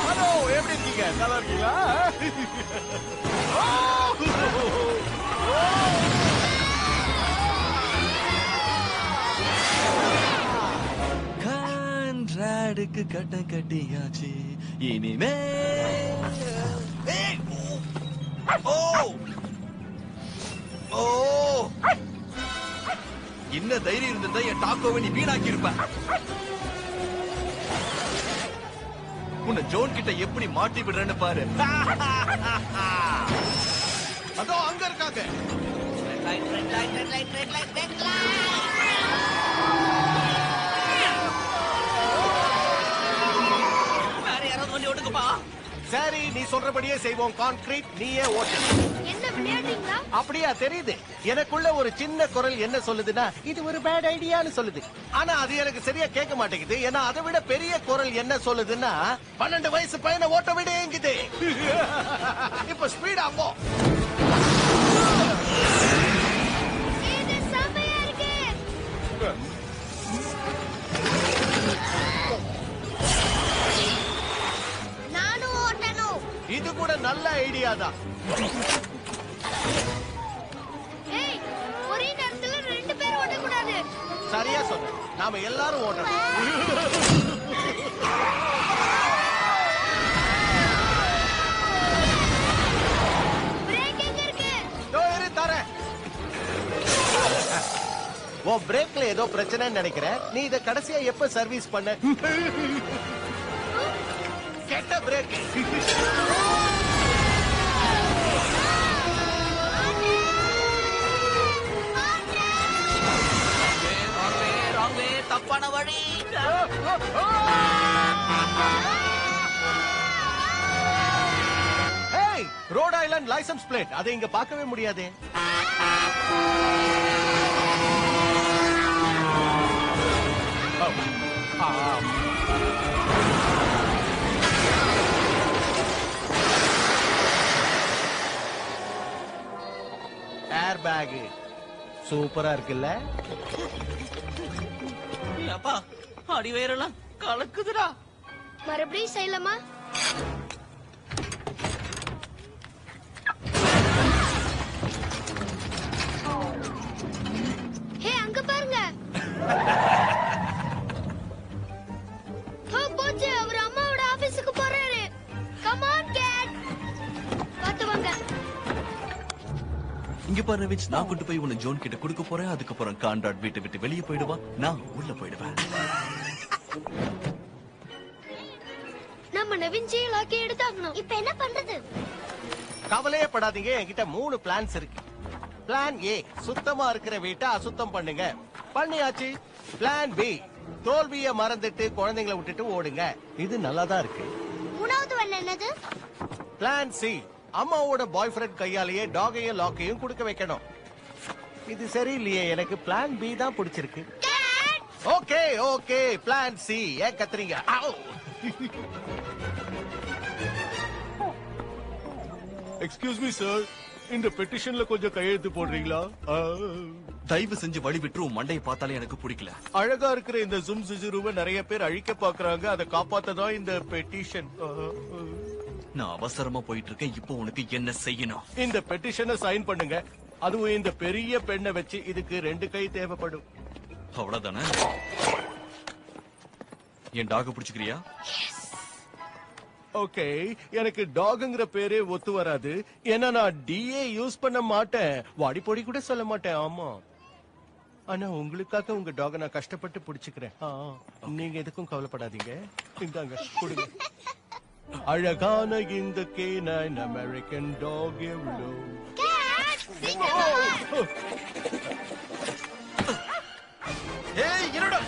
ஹலோ, எப்படி இருக்கீங்க? நல்லா இருக்கீங்களா? கான்ட்ராடுக்கு கட்ட கட்டியாச்சு. இனிமே என்ன தைரியம் இருந்திருந்தா என் டாக்கோவை நீ வீணாக்கி இருப்ப. உன்னை ஜோன் கிட்ட எப்படி மாட்டி விடுறேன்னு பாரு. அதோ அங்க இருக்காங்க. வேற யாராவது வண்டி ஓட்டுங்கப்பா. சரி, நீ சொல்றபடியே செய்வோம். கான்கிரீட் நீயே ஓட்டு. என்ன விளையாடுறீங்களா? அப்படியா தெரியுது. எனக்குள்ள ஒரு சின்ன குரல் என்ன சொல்லுதுன்னா, இது ஒரு பேட் ஐடியான்னு சொல்லுது. ஆனா அது எனக்கு சரியா கேட்க மாட்டேங்குது. ஏன்னா அதை விட பெரிய குரல் என்ன சொல்லுதுன்னா, 12 வயசு பையனை ஓட்ட விட ஏங்குது. இப்ப ஸ்பீடா போ. இது செம்மையா இருக்கு. நானும் ஓட்டணும். இது கூட நல்ல ஐடியா தான். ஏய், ஒரே நேரத்துல 2 பேர் ஓடக்கூடாது. சரியா சொன்ன. நாம எல்லாரும் ஓட்டணும். பிரேக் எங்க இருக்கு? தோ உன் பிரேக்ல ஏதோ பிரச்சனைன்னு நினைக்கிறேன். நீ இத கடைசியா எப்ப சர்வீஸ் பண்ண? கெட்ட பிரேக். தப்பான வழி. Hey, Rhode Island licence plate. அதை இங்க பார்க்கவே முடியாதே. ஏர் பேக் சூப்பரா இருக்குல்ல? அப்பா அடிவயிறெல்லாம் கலக்குதுடா. மறுபடியும் செய்யலாமா? ஹே, அங்க பாருங்க. போச்சு, அவர் அம்மாவோட ஆபீஸுக்கு போறாரு. Come on Kate. பாத்து வாங்க. இங்க பாரு விச், நான் கொண்டு போய் உன்னை ஜோன் கிட்ட கொடுக்க போறேன். அதுக்கப்புறம் கான்ராட் வீட்டை விட்டு வெளியே போயிடுவான், நான் உள்ள போயிடுவேன். நம்ம நவீன் ஜெயிலாக்கி எடுத்தாகணும். இப்ப என்ன பண்றது? கவலையே படாதீங்க, என்கிட்ட 3 பிளான்ஸ் இருக்கு. பிளான் ஏ, சுத்தமா இருக்கிற வீட்டை அசுத்தம் பண்ணுங்க. பண்ணியாச்சு. பிளான் பி, தோல்விய மறந்துட்டு குழந்தைங்களை விட்டுட்டு ஓடுங்க. இது நல்லாதான் இருக்கு. மூணாவது ஒண்ணு என்னது? பிளான் சி, அம்மாவோட பாய் ஃப்ரெண்ட் கையாலேயே டாகையும் லாக்கையும் கொடுக்க வைக்கணும். இது சரியில்லையே, எனக்கு பிளான் பி தான் பிடிச்சிருக்கு. Okay okay, plan C. ஏன் கத்துறீங்க? எக்ஸ்கியூஸ் மீ சார், இந்த பெட்டிஷன்ல கொஞ்சம் கையெழுத்து போடுறீங்களா? தயவு செஞ்சு வழி விட்டு உன் மண்டையை பார்த்தாலே எனக்கு பிடிக்கல. அழகா இருக்கிற இந்த ஜும் சிஜுருவை நிறைய பேர் அழிக்க பாக்குறாங்க. அதை காப்பாத்ததான் இந்த பெட்டிஷன். நான் அவசரமா போயிட்டு இருக்கேன். இப்போ உனக்கு என்ன செய்யணும்? இந்த பெட்டிஷனை சைன் பண்ணுங்க. அதுவும் இந்த பெரிய பெண்ணை வச்சு. இதுக்கு 2 கை தேவைப்படும். அவ்வளவுதானே? என் டாக பிடிச்சுக்கிறியா? ஓகே, எனக்கு டாக்ங்கிற பேரே ஒத்து வராது. ஏன்னா நான் டிஏ யூஸ் பண்ண மாட்டேன். வாடி பொடி கூட சொல்ல மாட்டேன். ஆமா, ஆனா உங்களுக்காக உங்க டாக நான் கஷ்டப்பட்டு பிடிச்சுக்கிறேன். நீங்க எதுக்கும் கவலைப்படாதீங்க. இந்தாங்க, கொடுங்க. அழகான இந்த கேனைன் அமெரிக்கன் டாக் எவ்வளோ. ஏய், இருடா.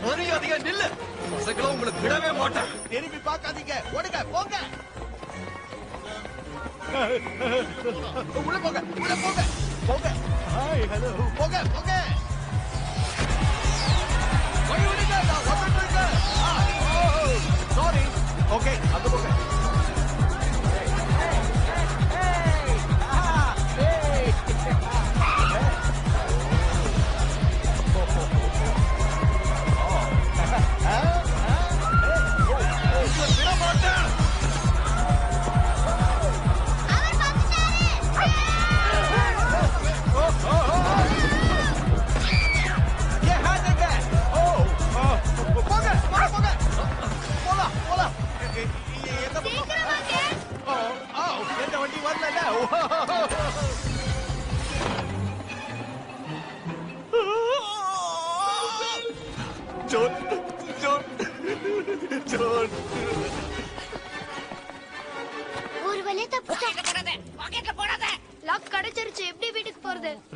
மரியாதையா நில்லு. பசங்கள உங்களுக்கு விடவே மாட்டேன். திரும்பி பார்க்காதீங்க, ஓடுங்க, போங்க. உள்ள போங்க, உள்ள போங்க, போங்க. ஹாய், ஹலோ, போங்க, போங்க. வழி விடுங்க, நான் வந்துட்டு இருக்கேன். சாரி. ஓகே, அங்க போங்க.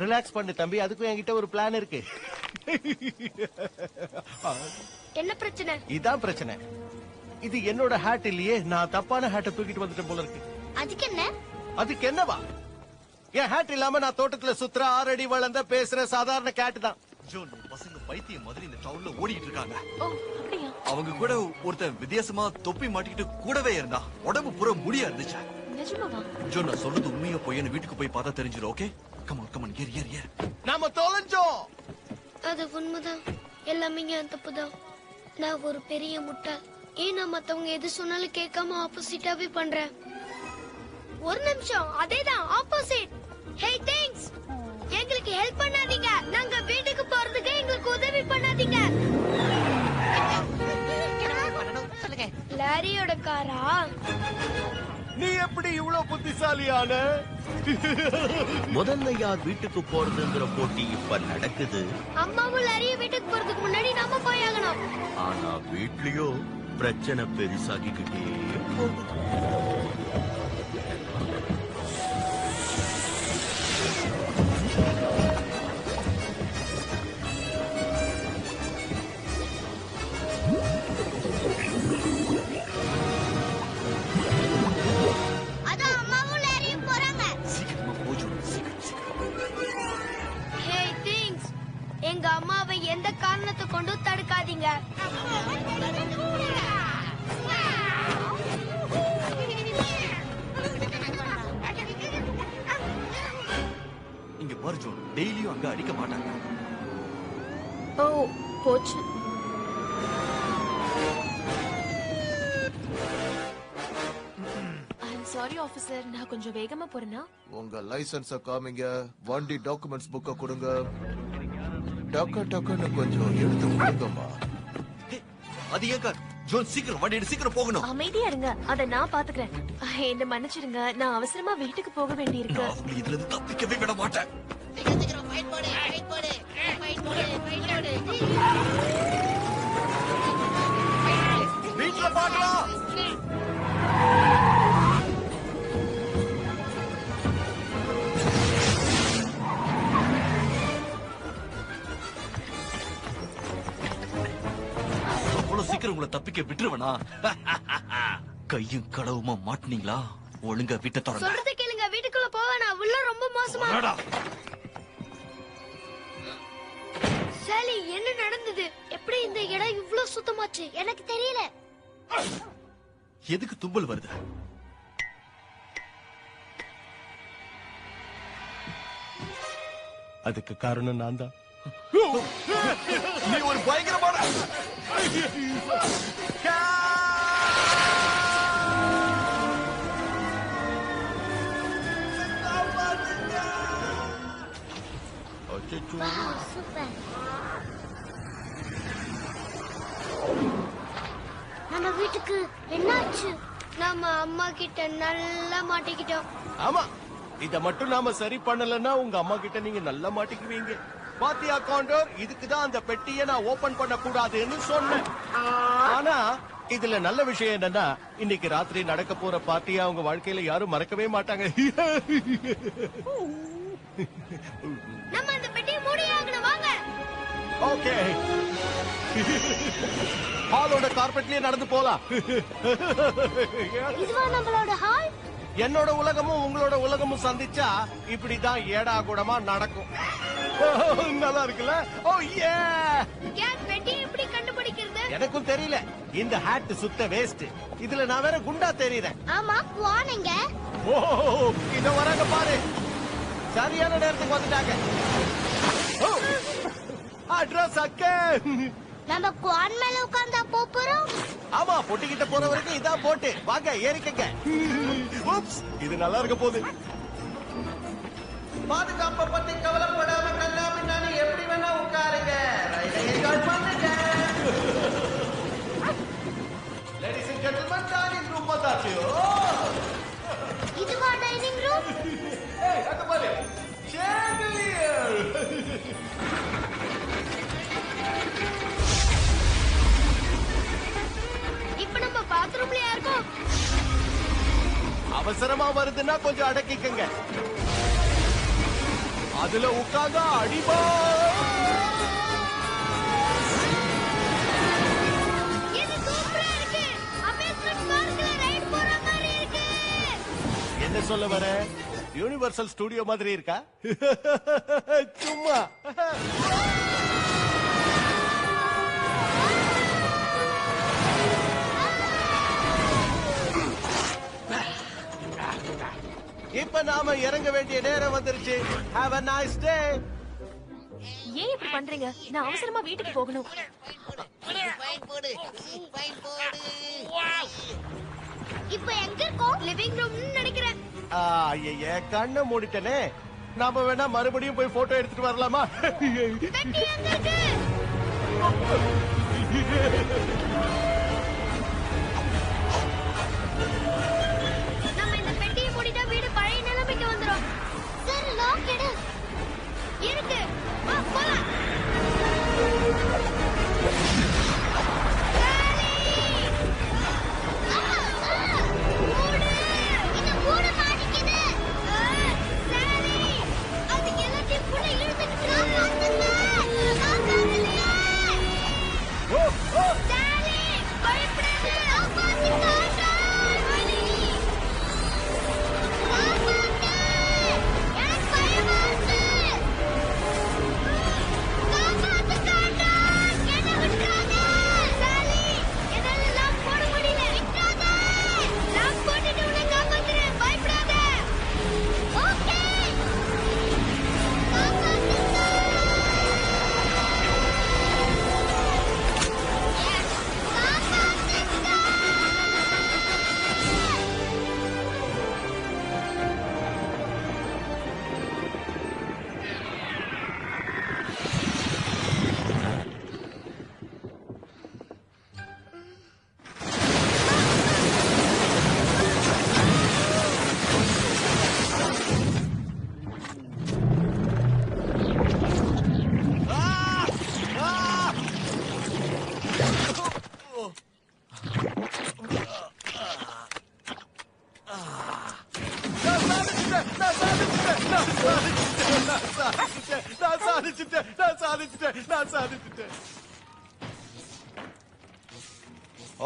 ரிலாக்ஸ் பண்ணு தம்பி, அதுக்கும் என்கிட்ட ஒரு பிளான் இருக்கு. என்ன பிரச்சனை? இதான் பிரச்சனை. இது என்னோட ஹேட் இல்லையே, நான் தப்பான ஹேட்டை தூக்கிட்டு வந்துட்டேன் போல இருக்கு. அதுக்கு என்ன? அதுக்கு என்னவா? என் ஹேட் இல்லாம நான் தோட்டத்துல சுத்துற 6 அடி வளர்ந்த பேசுற சாதாரண கேட் தான். ஜோன், பசங்க பைத்தியம் மாதிரி இந்த டவுன்ல ஓடிட்டு இருக்காங்க. ஓ, அப்படியா? அவங்க கூட ஒருத்தன் வித்தியாசமா தொப்பி மாட்டிக்கிட்டு கூடவே இருந்தா. உடம்பு பூரா முடியா இருந்துச்சு. நிஜமாவா? ஜோன், நான் சொல்றது உண்மையா போய் வீட்டுக்கு போய் பார்த்தா தெரிஞ்சிடும். ஓகே, கமான் கமான், ஏறு ஏறு ஏறு. நாம தொலைஞ்சோம். அது உண்மைதான். எல்லாமே என் தப்புதான். நான் ஒரு பெரிய முட்டாள். ஏன்னா மத்தவங்க எது சொன்னாலும் கேட்காம ஆப்போசிட்டாவே பண்றேன். ஒரு நிமிஷம், அதேதான் ஆப்போசிட். ஹே, தேங்க்ஸ். எங்களுக்கு ஹெல்ப் பண்ணாதீங்க. நாங்க வீட்டுக்கு போறதுக்கு எங்களுக்கு உதவி பண்ணாதீங்க. லாரியோட காரா? நீ எப்படி இவ்வளவு புத்திசாலியான? முதல்ல யார் வீட்டுக்கு போறதுங்கிற போட்டி இப்ப நடக்குது. அம்மாவும் லாரிய வீட்டுக்கு போறதுக்கு முன்னாடி நாம போயாகணும். ஆனா வீட்லயோ பிரச்சனை பெருசாகிக்கிட்டே போகுது. அதான் அம்மாவும் லாரியும் போறாங்க. சீக்கிரமா போஜோ, சீக்கிரம். ஹே திங்ஸ், எங்க அம்மாவை எந்த காரணத்தை கொண்டு தடுக்காதீங்க. இங்க பாரு ஜோ, டெய்லியும் அங்க அடிக்க மாட்டாங்க. ஓ போச்சு. சாரி ஆபீசர், நான் கொஞ்சம் வேகமா போறேனா? உங்க லைசன்ஸ காமிங்க, வண்டி டாக்குமெண்ட்ஸ் புக்க கொடுங்க. டக்குன்னு கொஞ்சம் எடுத்து கொடுங்கம்மா. அது ஏன் கார்? ஜோன் சீக்கிரம் வண்டி எடு, சீக்கிரம் போகணும். அமைதியா இருங்க, அத நான் பாத்துக்கிறேன். என்ன மன்னிச்சிடுங்க, நான் அவசரமா வீட்டுக்கு போக வேண்டியிருக்கு. நான் உங்களை இதுல இருந்து தப்பிக்கவே விட மாட்டேன். வீட்டுல பாக்கலாம். அவ்வளவு சீக்கிரம் உங்களை தப்பிக்க விட்டுருவனா? கையும் களவுமா மாட்டினீங்களா? ஒழுங்கா வீட்டை திறங்க. சொல்றத கேளுங்க, வீட்டுக்குள்ள போவேனா? உள்ள ரொம்ப மோசமா. போடா. சாலி, என்ன நடந்தது? எப்படி இந்த இடம் இவ்ளோ சுத்தமாச்சு? எனக்கு தெரியல. எதுக்கு தும்பல் வருது? அதுக்கு காரணம் நான் தான். நீ ஒரு பயங்கரமான சூப்பர். நம்ம வீட்டுக்கு என்னாச்சு? நம்ம அம்மா கிட்ட நல்லா மாட்டிக்கிட்டோம். ஆமா, இத மட்டும் நாம சரி பண்ணலன்னா உங்க அம்மா கிட்ட நீங்க நல்லா மாட்டிக்குவீங்க. பாத்தியா காண்டோர், இதுக்குதான் அந்த பெட்டியை நான் ஓபன் பண்ண கூடாதுன்னு சொன்னேன். ஆனா இதுல நல்ல விஷயம் என்னன்னா, இன்னைக்கு ராத்திரி நடக்க போற பார்ட்டியா அவங்க வாழ்க்கையில யாரும் மறக்கவே மாட்டாங்க. நம்ம அந்த பெட்டியை மூடி ஆகணும், வாங்க. ஓகே, ஹாலோட கார்பெட்லயே நடந்து போலாம். இதுவா நம்மளோட ஹால்? என்னோட உலகமும் உங்களோட உலகமும் சந்திச்சா இப்படிதான் ஏடா கூடமா நடக்கும். நல்லா இருக்குல்ல? ஓ ஏ, ஏன் பெட்டி எப்படி கண்டுபிடிக்கிறது? எனக்கும் தெரியல. இந்த ஹேட் சுத்த வேஸ்ட். இதுல நான் வேற குண்டா தெரியுறேன். ஆமா, வானுங்க. ஓ, இத வராங்க பாரு. சரியான நேரத்துக்கு வந்துட்டாங்க. அட்ரஸ் அக்கே. நம்ம குவான் மேல உட்கார்ந்தா போறோம். ஆமா, பொட்டிக்கிட்ட போற வரைக்கும் இதான் போட்டு வாங்க ஏறிக்கங்க. ஊப்ஸ், இது நல்லா இருக்க போகுது. பாதுகாப்பை பத்தி கவலைப்படாம கண்ணா பின்னாடி எப்படி வேணா உட்காருங்க. ரைடை என்ஜாய் பண்ணுங்க. Ladies and gentlemen, dining room வந்தாச்சு. இதுவா டைனிங் ரூம்? ஏய், அங்க பாரு. சாண்டிலியர். இப்ப நம்ம பாத்ரூம்ல இருக்கோம். அவசரமா வருதுன்னா கொஞ்சம் அடக்கிக்கங்க. அதுல உட்கார்ந்தா அடிபா. இது சூப்பரா இருக்கு. அமேஸ்மென்ட் பார்க்ல ரைட் போற மாதிரி இருக்கு. என்ன சொல்ல வர? யூனிவர்சல் ஸ்டுடியோ மாதிரி இருக்கா? சும்மா. இப்ப நாம இறங்க வேண்டிய நேரம் வந்துருச்சு. Have a nice day. ஏன் இப்படி பண்றீங்க? நான் அவசரமா வீட்டுக்கு போகணும். இப்ப எங்க இருக்கோம்? லிவிங் ரூம்னு நினைக்கிறேன். ஐயே, கண்ணை மூடிட்டனே. நாம வேணா மறுபடியும் போய் போட்டோ எடுத்துட்டு வரலாமா? பெட்டி எங்க இருக்கு? நம்ம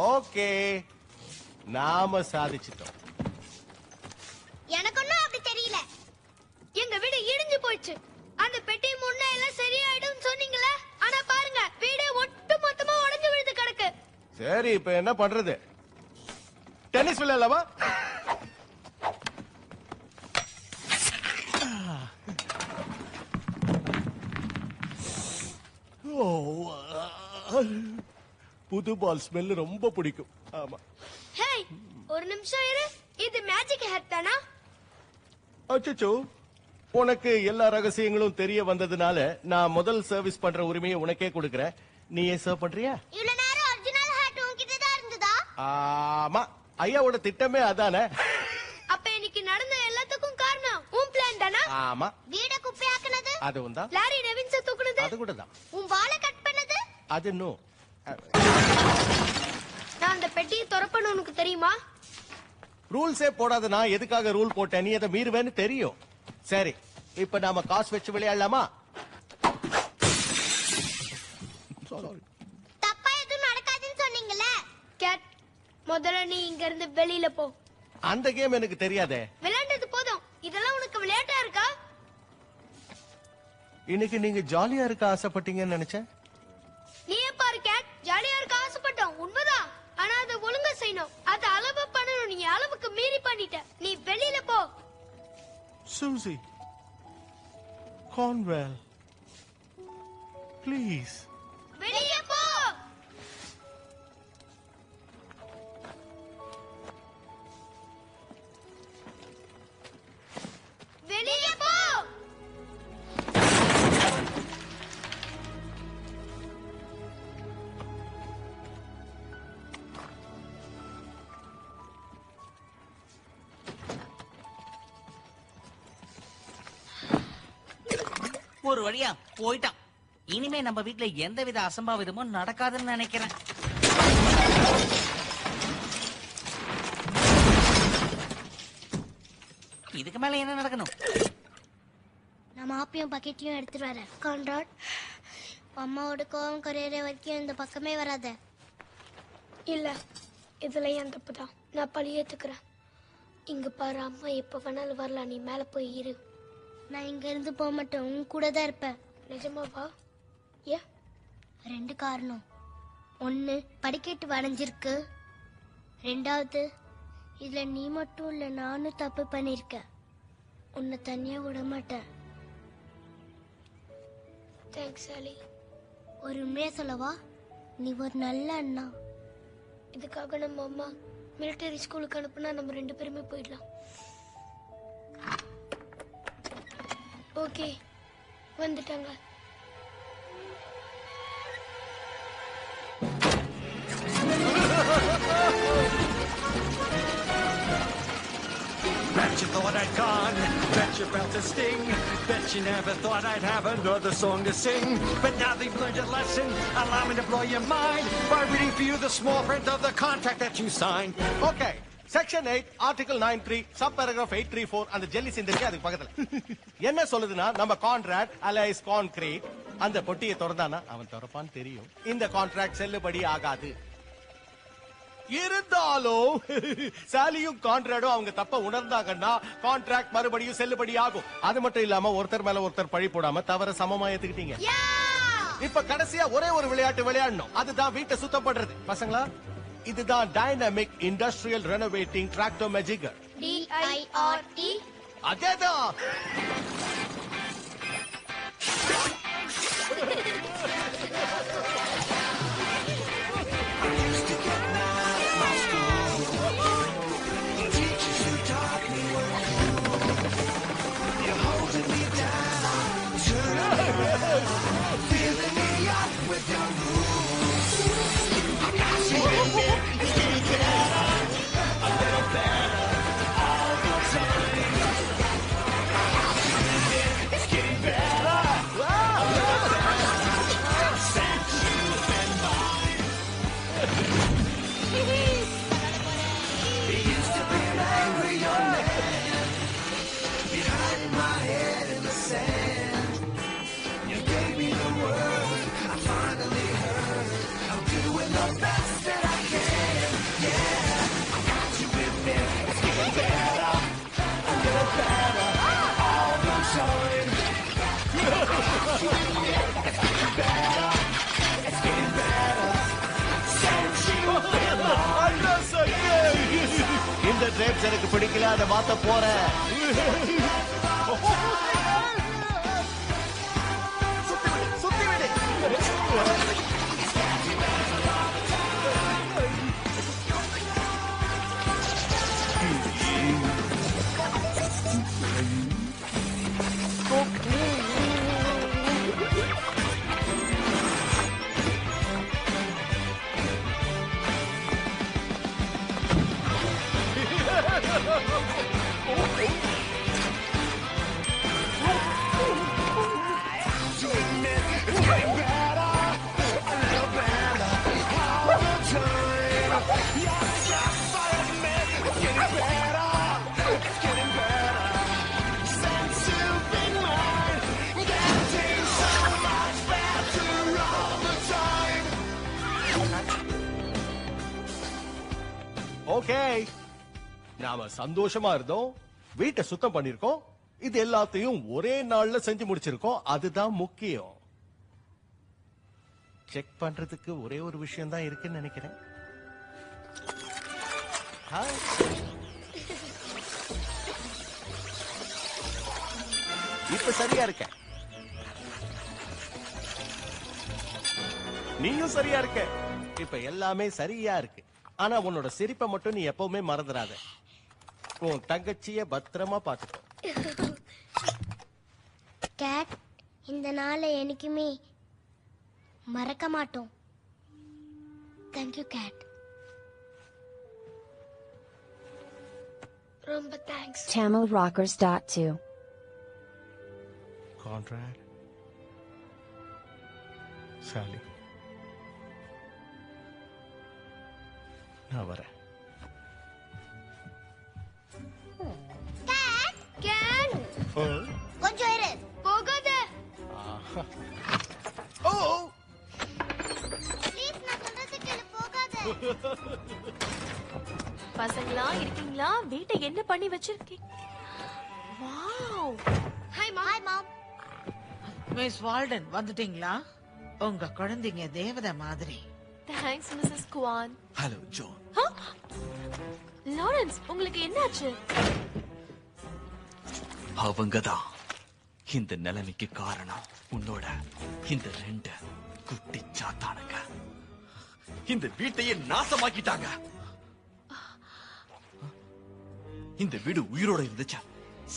ஓகே, நாம சாதிச்சிட்டோம். எனக்கு ஒண்ணும் அப்படி தெரியல. எங்க வீடு இடிஞ்சு போயிடுச்சு. அந்த பெட்டி முன்ன எல்லாம் சரியாயிடும் சொன்னீங்களே, ஆனா பாருங்க வீடு ஒட்டு மொத்தமா உடைஞ்சு விழுந்து கிடக்கு. சரி, இப்ப என்ன பண்றது? டென்னிஸ் விளையாடலாமா? புது பால் ஸ்மெல் ரொம்ப பிடிக்கும். ஆமா. ஹேய், ஒரு நிமிஷம் இரு. இது மேஜிக் ஹேட் தானா? அச்சச்சோ, உனக்கு எல்லா ரகசியங்களும் தெரிய வந்ததுனால நான் முதல் சர்வீஸ் பண்ற உரிமையை உனக்கே கொடுக்கறேன். நீயே சர்வ் பண்றியா? இவ்வளவு நேரம் ஒரிஜினல் ஹேட் உன்கிட்ட தான் இருந்ததா? ஆமா, ஐயாவோட திட்டமே அதானே. அப்ப இன்னைக்கு நடந்த எல்லாத்துக்கும் காரணம் உன் பிளான் தானா? ஆமா. வீட குப்பையாக்குனது அதுவும் தான். லாரி நெவின்ஸ தூக்குனது அது கூட தான். உன் வாளை கட் பண்ணது அது இன்னும். நான் அந்த பெட்டியை திறப்பேன்னு உனக்கு தெரியுமா? ரூல்ஸே போடாத நான் எதுக்காக ரூல் போட்டேன்? நீ அதை மீறுவேன்னு தெரியும். சரி, இப்ப நாம காசு வச்சு விளையாடலாமா? தப்பா எதுவும் நடக்காதுன்னு சொன்னீங்கல்ல. கேட், முதல்ல நீ இங்க இருந்து வெளியில போ. அந்த கேம் எனக்கு தெரியாதே. விளையாண்டது போதும். இதெல்லாம் உனக்கு விளையாட்டா இருக்கா? இன்னைக்கு நீங்க ஜாலியா இருக்க ஆசைப்பட்டீங்கன்னு நினைச்சேன். நீயே பாரு கேட், ஜாலியா இருக்க ஆசைப்பட்டோம் உண்மைதான். ஆனா அதை ஒழுங்கா செய்யணும். அதை அளவு பண்ணணும். நீ அளவுக்கு மீறி பண்ணிட்ட. நீ வெளியில போ. சூசி, கான்வெல், ப்ளீஸ். வெளியே போ. வெளியே போ. ஒரு வழியா போயிட்டான். இனிமே நம்ம வீட்டுல எந்தவித அசம்பாவிதமும் நடக்காதுன்னு நினைக்கிறேன். இதுக்கு மேல என்ன நடக்கணும்? நான் மாப்பியும் பக்கெட்டையும் எடுத்துட்டு வரேன். கான்ராட், அம்மாவோட கோவம் குறையிற வரைக்கும் இந்த பக்கமே வராத. இல்ல, இதுல என் தப்பு தான். நான் பழி ஏத்துக்கிறேன். இங்க பாரு, அம்மா எப்ப வேணாலும் வரலாம். நீ மேல போய் இரு. நான் இங்க இருந்து போக மாட்டேன். உன் கூட தான் இருப்பேன். நிஜமாவா? ஏன்? 2 காரணம். 1, படிக்கட்டு வளைஞ்சிருக்கு. 2வது, இதுல நீ மட்டும் இல்ல, நானும் தப்பு பண்ணிருக்கேன். உன்னை தனியா விட மாட்டேன். தேங்க்ஸ் சாலி. ஒரு உண்மையா சொல்லவா? நீ ஒரு நல்ல அண்ணா. இதுக்காக நம்ம அம்மா மிலிட்டரி ஸ்கூலுக்கு அனுப்புனா நம்ம 2 பேருமே போயிடலாம். ஓகே, வந்துட்டாங்க. Bet you thought I'd gone, bet you felt a sting, bet you never thought I'd have another song to sing. But now they've learned a lesson, allow me to blow your mind by reading for you the small print of the contract that you signed. Okay. Section 8 article 9(3) sub paragraph 834 அந்த jelly சிந்திருக்கு அதுக்கு பக்கத்துல என்ன சொல்லுதுன்னா, நம்ம contract Alice concrete அந்த பொட்டியை திறந்தானா அவன் திறப்பான்னு தெரியும். இந்த கான்ட்ராக்ட் செல்லுபடி ஆகாது. இருந்தாலும் சாலியும் கான்ட்ராக்டும் அவங்க தப்ப உணர்ந்தாங்கன்னா கான்ட்ராக்ட் மறுபடியும் செல்லுபடி ஆகும். அது மட்டும் இல்லாம ஒருத்தர் மேல ஒருத்தர் பழி போடாம தவற சமமா ஏத்துக்கிட்டீங்க. இப்ப கடைசியா ஒரே ஒரு விளையாட்டு விளையாடணும். அதுதான் வீட்டை சுத்தம் பண்றது. பசங்களா, இதுதான் டைனமிக் இண்டஸ்ட்ரியல் ரெனோவேட்டிங் டிராக்டர் மேஜிகர். DIRT. அதேதான். இந்த ட்ரேப்ஸ் எனக்கு பிடிக்கல, அதை மாத்த போறேன். சுத்தி விடு. ஓகே, நாம சந்தோஷமா இருந்தோம், வீட்டை சுத்தம் பண்ணிருக்கோம், இது எல்லாத்தையும் ஒரே நாள்ல செஞ்சு முடிச்சிருக்கோம். அதுதான் முக்கியம். செக் பண்றதுக்கு ஒரே ஒரு விஷயம் தான் இருக்குன்னு நினைக்கிறேன். இப்ப சரியா இருக்க, நீயும் சரியா இருக்க. இப்ப எல்லாமே சரியா இருக்கு. ஆனா உன்னோட சிரிப்பை மட்டும் நீ எப்பவுமே மறந்துடாத. உன் தங்கச்சிய பத்திரமா பாத்துக்கோ. கேட், இந்த நாளை என்னைக்குமே மறக்க மாட்டோம். Thank you Kate. ரொம்ப தேங்க்ஸ். TamilRockers.2 கான்ட்ராக்ட் சாலி, நான் வரேன். கேட், கொஞ்சம் இரு, போகாத. ஓ ப்ளீஸ், நான் சொல்றது கேளு, போகாத. பசங்களா இருக்கீங்களா? வீட்டை என்ன பண்ணி வச்சிருக்கீங்க? Wow. Hi mom. Hi mom. Miss Walton வந்துட்டீங்களா? உங்க குழந்தைங்க தேவதை மாதிரி. Thanks Mrs Kwan. Hello John. Lawrence, உங்களுக்கு என்னாச்சு? அவங்கதான் இந்த நிலைமைக்கு காரணம். உன்னோட இந்த 2 குட்டி சாத்தானுங்க இந்த வீட்டையே நாசமாக்கிட்டாங்க. இந்த வீடு உயிரோட இருந்துச்சு,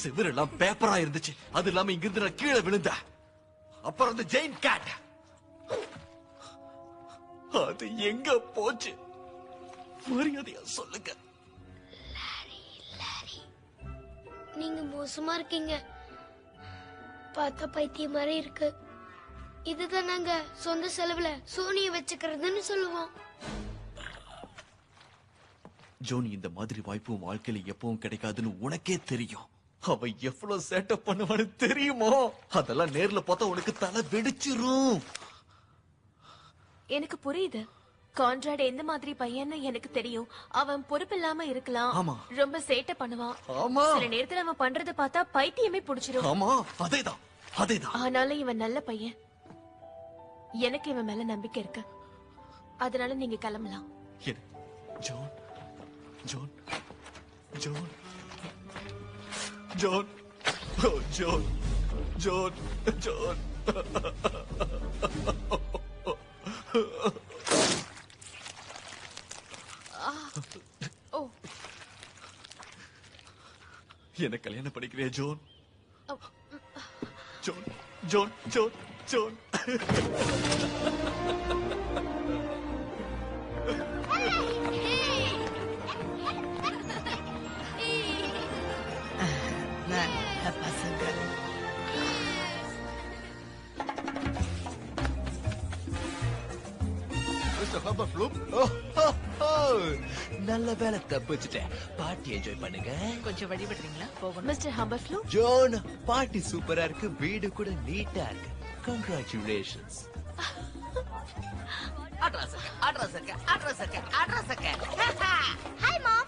செவரெல்லாம் பேப்பரா இருந்துச்சு. அது இல்லாம இங்கிருந்து நான் கீழே விழுந்த. அப்புறம் அந்த ஜெயின் கேட், அது எங்க போச்சு? மரியாதையா சொல்லுங்க. நீங்க மோசமா இருக்கீங்க. பார்த்தா பைத்தியம் மாதிரி இருக்கு. இதுதான் நாங்க சொந்த செலவுல சோனிய வச்சுக்கிறதுன்னு சொல்லுவோம். ஜோனி, இந்த மாதிரி வாய்ப்பு உன் வாழ்க்கையில எப்பவும் கிடைக்காதுன்னு உனக்கே தெரியும். அவ எவ்வளவு செட்டப் பண்ணுவான்னு தெரியுமோ? அதெல்லாம் நேர்ல பார்த்தா உனக்கு தலை வெடிச்சிரும். எனக்கு புரியுது. கான்ட்ராட் எந்த மாதிரி பையன்னு எனக்கு தெரியும். அவன் பொறுப்பில்லாம இருக்கலாம். ஆமா. ரொம்ப சேட்டை பண்ணுவான். ஆமா. சில நேரத்துல அவன் பண்றத பார்த்தா பைத்தியமே புடிச்சிரும். ஆமா, அதேதான் அதேதான். ஆனாலும் இவன் நல்ல பையன். எனக்கு இவன் மேல நம்பிக்கை இருக்கு. அதனால நீங்க கிளம்பலாம். ஜோன் ஜோன் ஜோன் ஜோன் ஓ ஜோன் ஜோன் ஜோன் ஓ, என்ன கல்யாணம் பண்ணிக்கிறியா John? Zone zone zone John நல்ல பசங்க. Mister Humber Floop. நல்ல வேலை தப்பிச்சுட்டேன். பார்ட்டி என்ஜாய் பண்ணுங்க. கொஞ்சம் வழிபடுறீங்களா? போகணும். மிஸ்டர் ஹம்பர்ஃப்ளூ, ஜோன், பார்ட்டி சூப்பரா இருக்கு. வீடு கூட நீட்டா இருக்கு. கங்க்ராச்சுலேஷன்ஸ். Hi mom.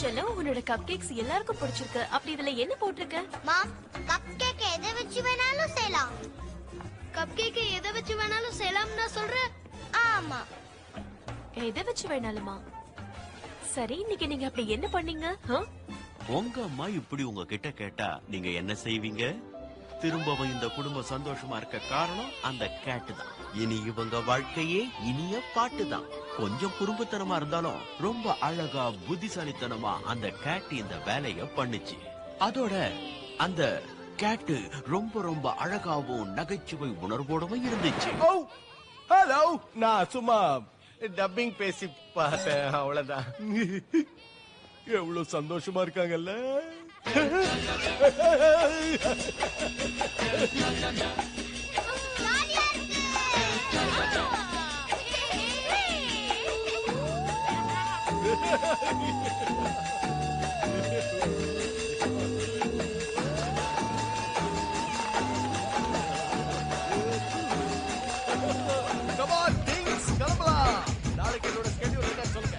செல்லம், உன்னோட கப் கேக்ஸ் எல்லாருக்கும் பிடிச்சிருக்கு. அப்படி இதுல என்ன போட்டிருக்க? மாம், கப் கேக் எதை வச்சு வேணாலும் செய்யலாம். கப் கேக் எதை வச்சு வேணாலும் செய்யலாம் நான் சொல்றேன். ஆமா. எதை வச்சு வேணாலுமா? சரி, இன்னைக்கு நீங்க அப்படி என்ன பண்ணீங்க? உங்க அம்மா இப்படி உங்ககிட்ட கேட்டா நீங்க என்ன செய்வீங்க? திரும்பவும் இந்த குடும்பம் சந்தோஷமா இருக்க காரணம் அந்த கேட்டு தான். இனி இவங்க வாழ்க்கையே இனிய பாட்டு தான். கொஞ்சம் குறும்புத்தனமா இருந்தாலும் ரொம்ப அழகா புத்திசாலித்தனமா அந்த கேட்டு இந்த வேலைய பண்ணுச்சு. அதோட அந்த கேட்டு ரொம்ப ரொம்ப அழகாவும் நகைச்சுவை உணர்வோடவும் இருந்துச்சு. ஓ ஹலோ, நான் சும்மா டப்பிங் பேசி பார்த்தேன், அவ்வளவுதான். எவ்வளவு சந்தோஷமா இருக்காங்கல்ல. Come on, things, கிளம்பலாம். நாளைக்கு என்னோட schedule என்னன்னு சொல்லுங்க.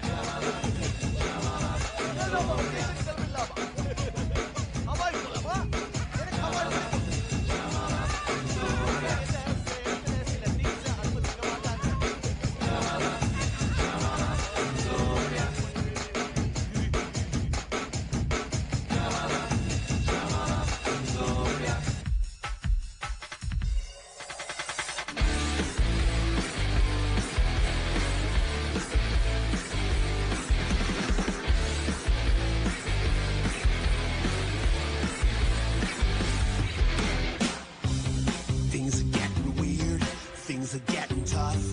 Things are getting weird, things are getting tough.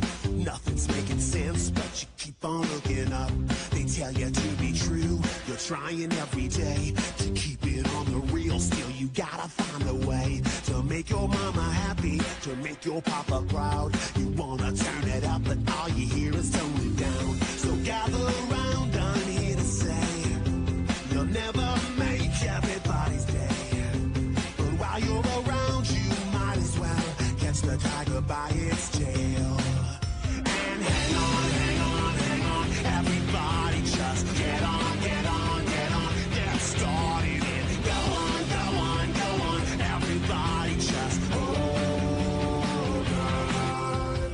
Nothing's making sense, but you keep on looking up. They tell you to be true, you're trying every day to keep it on the real. Still, you gotta find a way to make your mama happy, to make your papa proud. You wanna turn it up, but all you hear is tone it down. So gather around, I'm here to say, you'll never make everybody's day. But while you're around, you might as well catch the tiger by its tail. And hang on, hang on, hang on, everybody just get on, get on, get on, get started in. Go on, go on, go on, everybody just hold on.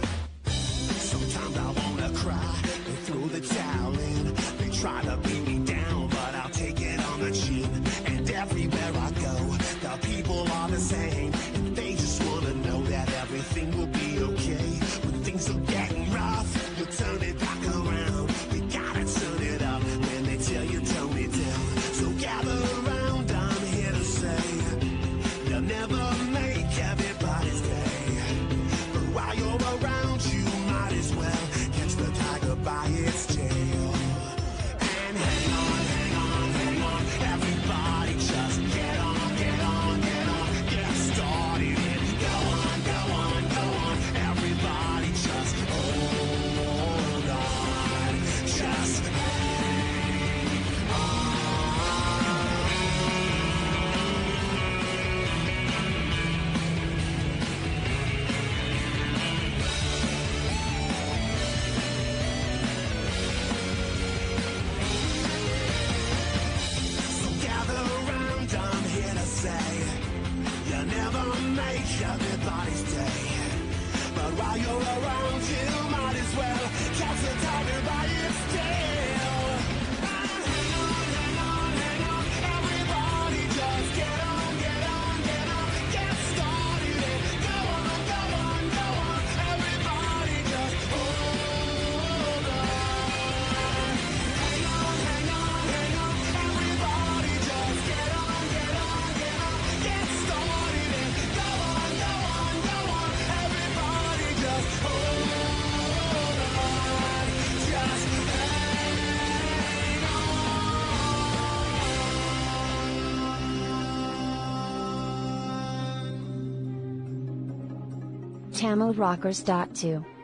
Sometimes I wanna cry and throw the towel in. They try to beat me down, but I'll take it on the chin. And everywhere I go, the people are the same. And they just wanna know that everything will be okay. When things are getting rough, you turn it back around. You gotta turn it up when they tell you tone it down. So gather around, I'm here to say, you'll never make everybody's day. But while you're around, you might as well catch the tiger by its tail. And hang on, hang on, hang on, everybody just get on, get on, get on, get started in. Go on, go on, go on, everybody just hold on, just hang on. So gather around, I'm here to say, you never make everybody's day. But while you're around, you might as well catch the tiger by its tail. Hang on, hang on, hang on, everybody just get on, get on, get on, get started in. Go on, go on, go on, everybody just hold on. Hang on, hang on, hang on, everybody just get on, get on, get on, get started in. Go on, go on, go on, everybody just hold on. Just TamilRockers.2